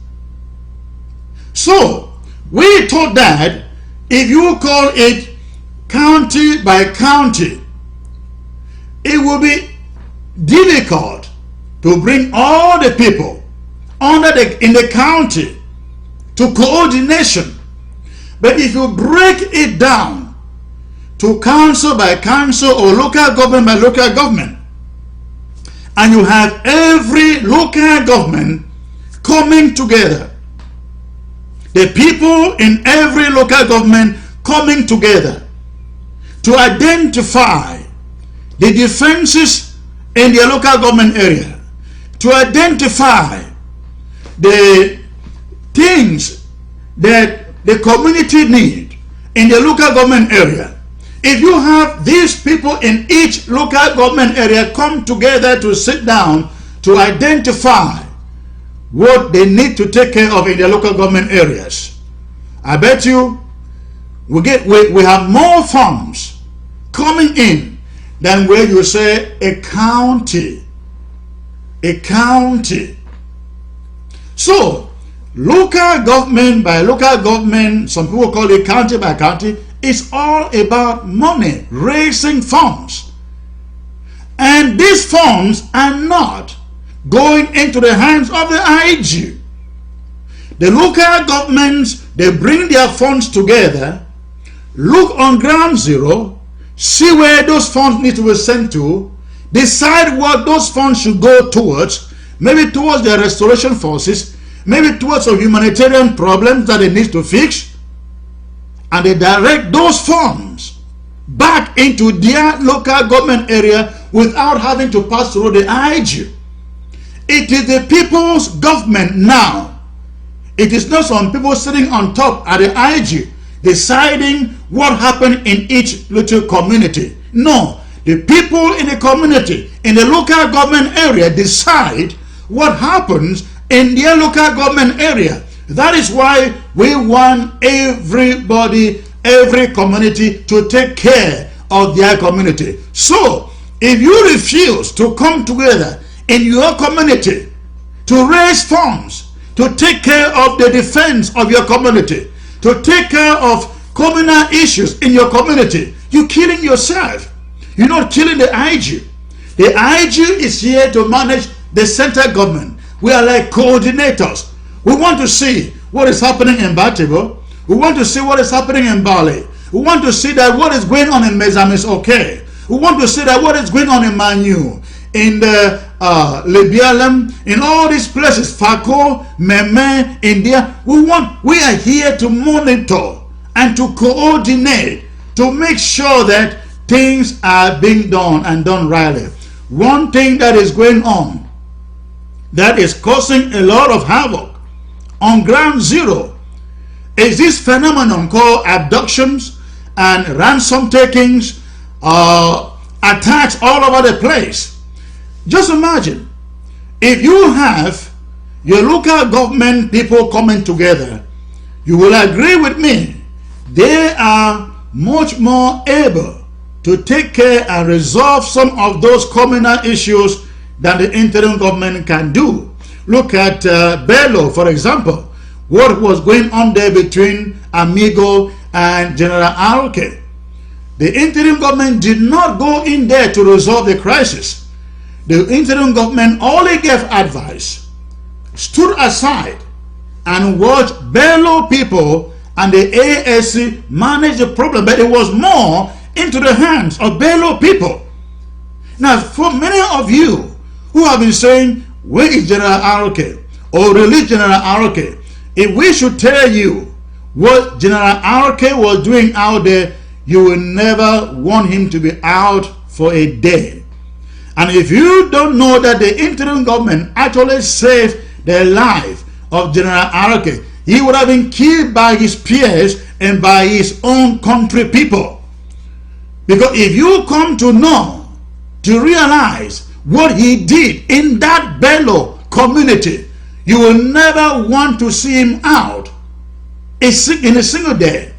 So, we thought that if you call it county by county, it will be difficult to bring all the people in the county to coordination. But if you break it down to council by council or local government by local government, and you have every local government coming together, the people in every local government coming together to identify the defenses in their local government area, to identify the things that the community need in the local government area. If you have these people in each local government area come together to sit down to identify what they need to take care of in their local government areas, I bet you we have more funds coming in than where you say a county. A county. So, local government by local government, some people call it county by county, it's all about money, raising funds. And these funds are not going into the hands of the IG. The local governments, they bring their funds together, look on ground zero, see where those funds need to be sent to, decide what those funds should go towards, maybe towards the restoration forces, maybe towards some humanitarian problems that they need to fix, and they direct those funds back into their local government area without having to pass through the IG. It is the people's government now. It is not some people sitting on top at the IG deciding what happened in each little community. No, the people in the community, in the local government area, decide what happens in their local government area. That is why we want everybody, every community to take care of their community. So, if you refuse to come together in your community to raise funds, to take care of the defense of your community, to take care of communal issues in your community, you're killing yourself. You're not killing the IG. The IG is here to manage the central government. We are like coordinators. We want to see what is happening in Batibo. We want to see what is happening in Bali. We want to see that what is going on in Mezam is okay. We want to see that what is going on in Manu, in the Libialem, in all these places, Fako, Meme, India. We are here to monitor and to coordinate, to make sure that things are being done and done rightly. One thing that is going on that is causing a lot of havoc on ground zero is this phenomenon called abductions and ransom takings, attacks all over the place. Just imagine if you have your local government people coming together, you will agree with me, they are much more able to take care and resolve some of those communal issues than the interim government can do. Look at Bello, for example. What was going on there between Amigo and General Aroke? The interim government did not go in there to resolve the crisis. The interim government only gave advice, stood aside, and watched Bello people and the ASC manage the problem. But it was more into the hands of Bello people. Now, for many of you who have been saying, where is General Aroke? Or release General Aroke? If we should tell you what General Aroke was doing out there, you will never want him to be out for a day. And if you don't know that the interim government actually saved the life of General Aroke, he would have been killed by his peers and by his own country people. Because if you come to know, to realize what he did in that Bello community, you will never want to see him out in a single day.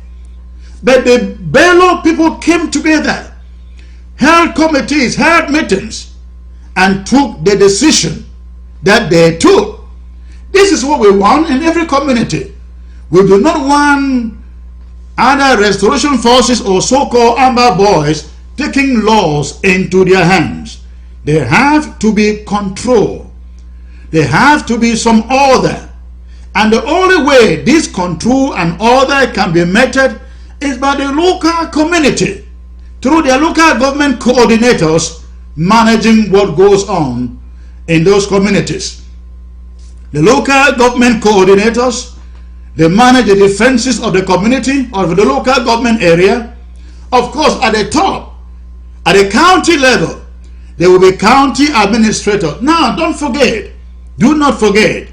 But the Bello people came together, held committees, held meetings, and took the decision that they took. This is what we want in every community. We do not want other restoration forces or so-called Amber boys taking laws into their hands. There have to be control. There have to be some order. And the only way this control and order can be meted is by the local community, through their local government coordinators managing what goes on in those communities. The local government coordinators, they manage the defenses of the community or of the local government area. Of course, at the top, at the county level, there will be county administrators. Now, don't forget, do not forget,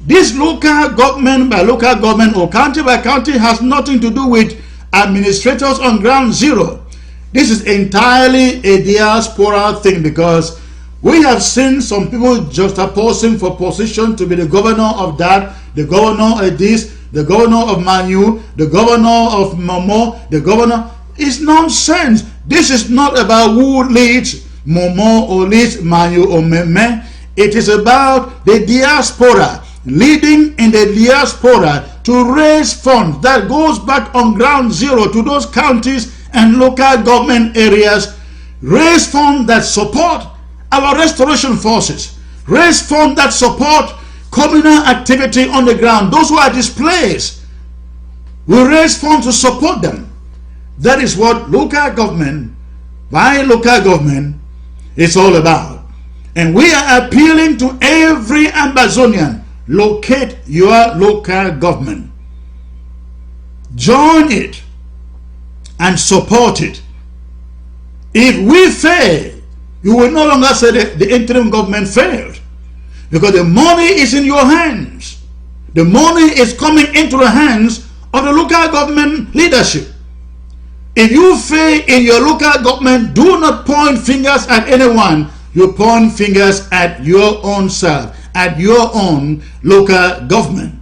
this local government by local government or county by county has nothing to do with administrators on ground zero. This is entirely a diaspora thing, because we have seen some people just opposing for position to be the governor of that, the governor of this, the governor of Manu, the governor of Momo, the governor. It's nonsense. This is not about who leads Momo or leads Manu or Meme. It is about the diaspora, leading in the diaspora to raise funds that goes back on ground zero to those counties and local government areas. Raise funds that support our restoration forces. Raise funds that support communal activity on the ground. Those who are displaced, we raise funds to support them. That is what local government by local government is all about. And we are appealing to every Ambazonian: locate your local government, join it and support it. If we fail, you will no longer say that the interim government failed, because the money is in your hands. The money is coming into the hands of the local government leadership. If you fail in your local government, do not point fingers at anyone. You point fingers at your own self, at your own local government.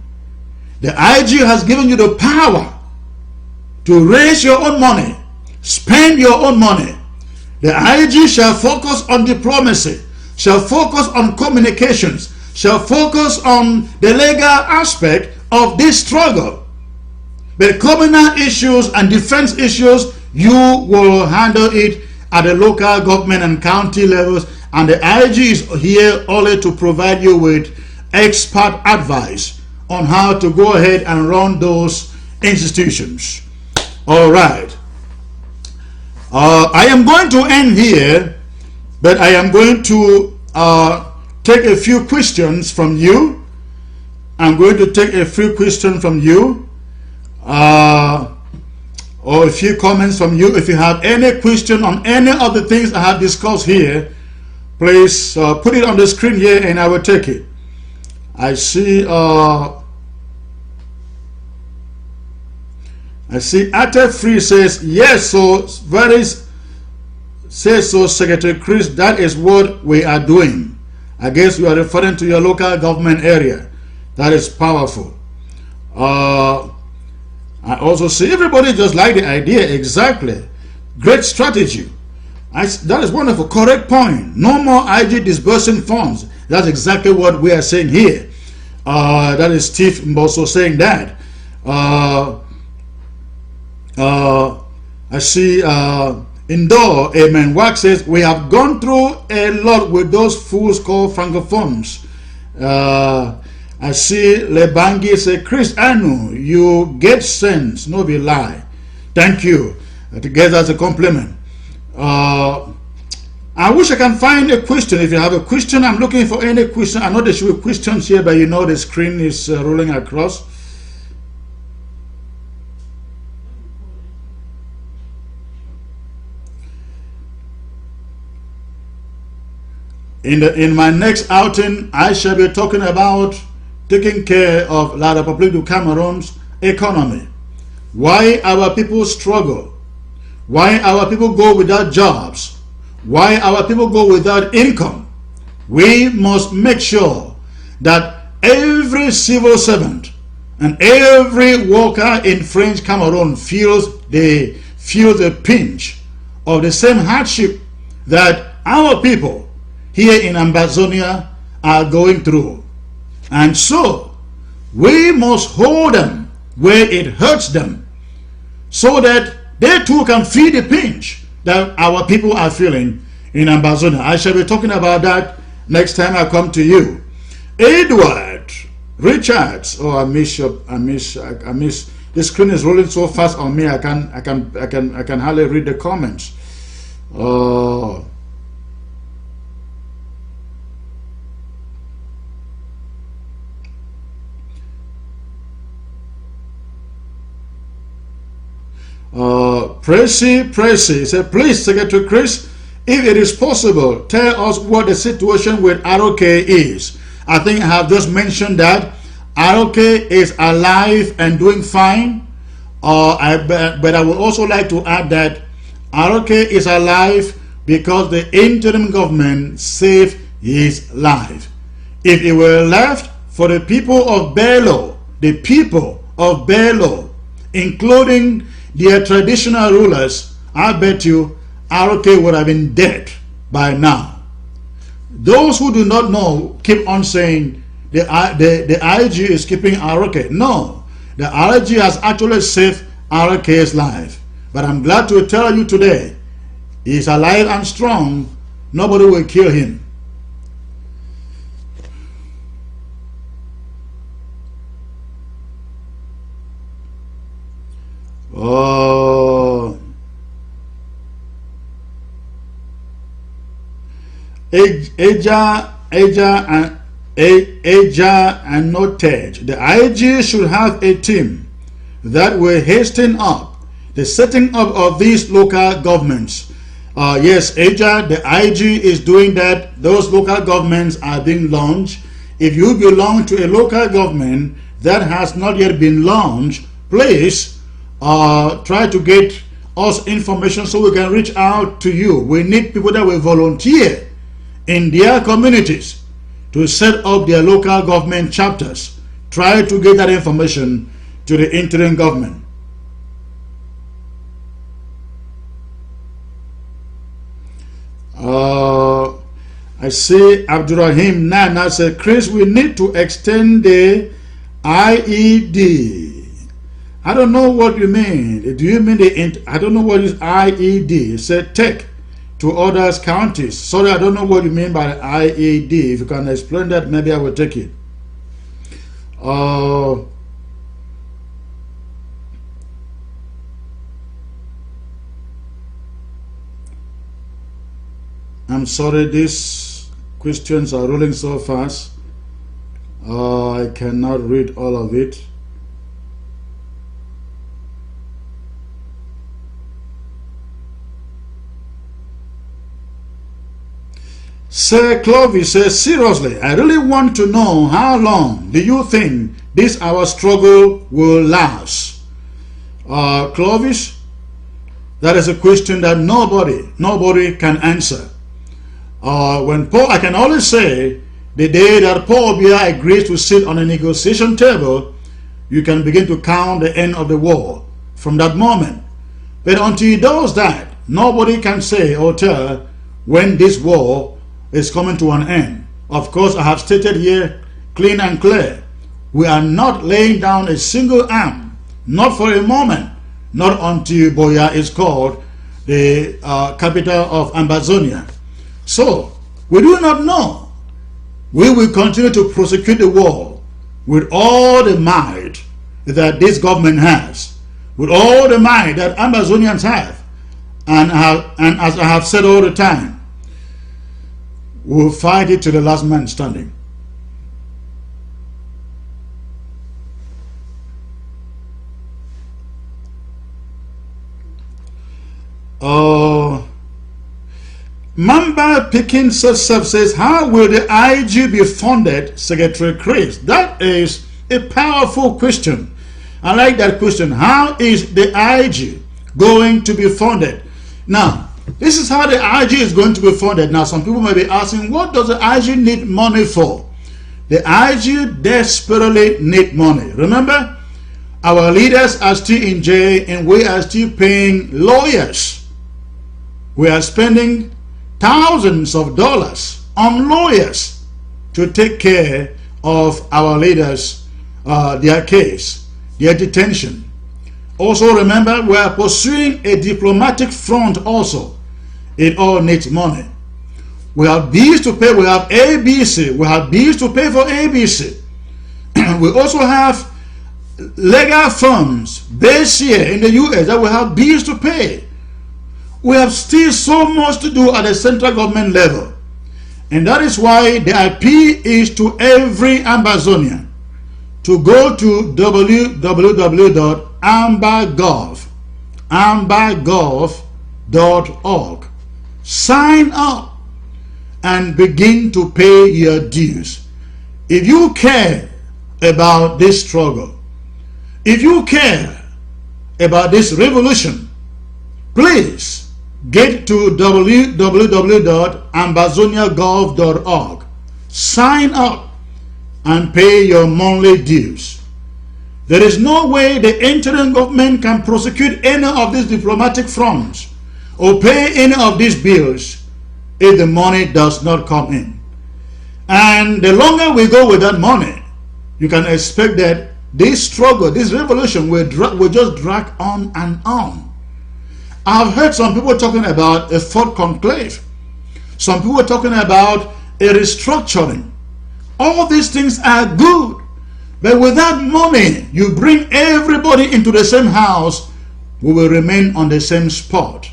The IG has given you the power to raise your own money, spend your own money. The IG shall focus on diplomacy, shall focus on communications, shall focus on the legal aspect of this struggle. But communal issues and defense issues, you will handle it at the local government and county levels, and the IG is here only to provide you with expert advice on how to go ahead and run those institutions. All right. I am going to end here, but I am going to take a few questions from you. I'm going to take a few questions from you, or a few comments from you. If you have any question on any of the things I have discussed here, please put it on the screen here and I will take it. I see Ate Free says, yes, so says so, Secretary Chris, that is what we are doing. I guess you are referring to your local government area. That is powerful. I also see everybody just like the idea. Exactly. Great strategy. That is wonderful. Correct point. No more IG disbursing funds. That's exactly what we are saying here. That is Steve Mboso saying that. I see Indoor, Amen. Wax says, we have gone through a lot with those fools called Francophones. I see Lebangi say, Chris Anu, you get sense, no be lie. Thank you. To get that a compliment. I wish I can find a question. If you have a question, I'm looking for any question. I know there should be questions here, but you know the screen is rolling across. In my next outing, I shall be talking about taking care of La République du Cameroon's economy. Why our people struggle. Why our people go without jobs. Why our people go without income. We must make sure that every civil servant and every worker in French Cameroon feels the pinch of the same hardship that our people here in Ambazonia are going through. And so we must hold them where it hurts them, so that they too can feel the pinch that our people are feeling in Ambazonia. I shall be talking about that next time I come to you. Edward Richards. Oh, I miss your, I miss. The screen is rolling so fast on me. I can hardly read the comments. Oh. Pressy said, please, Secretary Chris, if it is possible, tell us what the situation with ROK is. I think I have just mentioned that ROK is alive and doing fine. But I would also like to add that ROK is alive because the interim government saved his life. If it were left for the people of Bello, including their traditional rulers, I bet you ROK would have been dead by now. Those who do not know keep on saying the IG is keeping ROK. No, the IG has actually saved ROK's life. But I'm glad to tell you today, he's alive and strong. Nobody will kill him. Oh, Aja and noted, the IG should have a team that will hasten up the setting up of these local governments. Yes, Aja, the IG is doing that. Those local governments are being launched. If you belong to a local government that has not yet been launched, please try to get us information so we can reach out to you. We need people that will volunteer in their communities to set up their local government chapters. Try to get that information to the interim government. I see Abdurrahim Nana said, Chris, we need to extend the IED. I don't know what you mean. Do you mean I don't know what is IED. It said take to others counties. Sorry, I don't know what you mean by IED. If you can explain that, maybe I will take it. I'm sorry, these questions are rolling so fast. I cannot read all of it. Sir Clovis says, seriously, I really want to know how long do you think this our struggle will last? Clovis, that is a question that nobody can answer. I can only say, the day that Paul Biya agrees to sit on a negotiation table, you can begin to count the end of the war from that moment. But until he does that, nobody can say or tell when this war is coming to an end. Of course, I have stated here clean and clear, we are not laying down a single arm, not for a moment, not until Boya is called the capital of Ambazonia. So, we do not know. We will continue to prosecute the war with all the might that this government has, with all the might that Ambazonians have, and as I have said all the time, we will fight it to the last man standing. Mamba Pickens says, how will the IG be funded, Secretary Chris? That is a powerful question. I like that question. How is the IG going to be funded? Now, this is how the IG is going to be funded. Now, some people may be asking, what does the IG need money for? The IG desperately need money. Remember, our leaders are still in jail and we are still paying lawyers. We are spending thousands of dollars on lawyers to take care of our leaders, their case, their detention. Also remember, we are pursuing a diplomatic front also. It all needs money. We have bills to pay, we have ABC, we have bills to pay for ABC. We also have legal firms based here in the US that will have bills to pay. We have still so much to do at the central government level. And that is why the appeal is to every Ambazonian to go to www.ambagov.org. Sign up and begin to pay your dues. If you care about this struggle, if you care about this revolution, please get to www.ambazoniagov.org. Sign up and pay your monthly dues. There is no way the interim government can prosecute any of these diplomatic fronts or pay any of these bills if the money does not come in. And the longer we go with that money, you can expect that this struggle, this revolution will just drag on and on. I've heard some people talking about a fourth conclave. Some people talking about a restructuring. All these things are good. But without money, you bring everybody into the same house, we will remain on the same spot.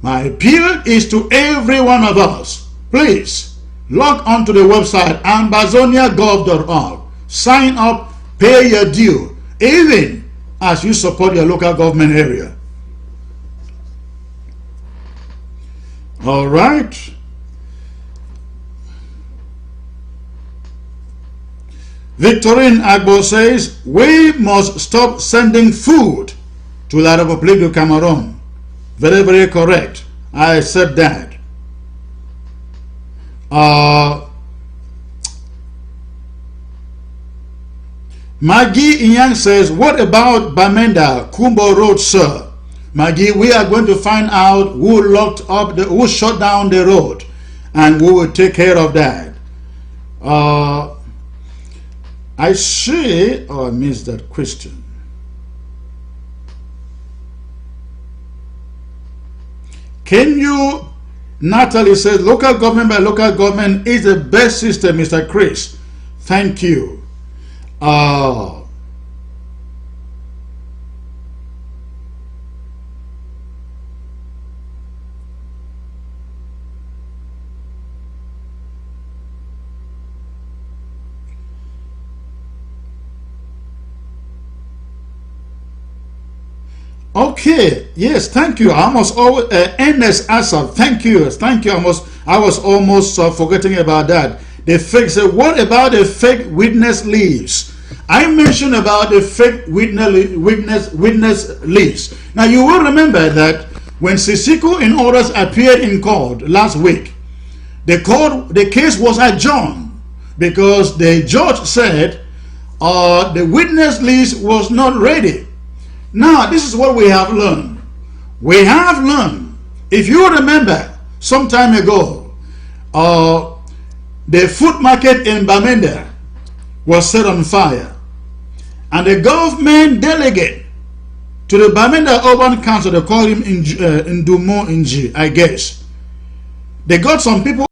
My appeal is to every one of us. Please, log on to the website ambazoniagov.org. Sign up, pay your due, even as you support your local government area. All right. Victorine Agbo says, we must stop sending food to La République du Cameroon. Very, very correct. I accept that. Maggie Inyang says, what about Bamenda, Kumbo Road, sir? Maggie, we are going to find out who shut down the road, and we will take care of that. I see, I missed that question. Can you, Natalie says, local government by local government is the best system, Mr. Chris. Thank you. Okay, yes, thank you. I must always NS ASAP. Thank you. I was almost forgetting about that. The fake say, what about the fake witness leaves? I mentioned about the fake witness leaves. Now you will remember that when Sisikou in orders appeared in court last week, the case was adjourned because the judge said the witness list was not ready. Now, this is what we have learned. We have learned, if you remember, some time ago, the food market in Bamenda was set on fire. And the government delegate to the Bamenda Urban Council, they call him Ndumo Inji, I guess. They got some people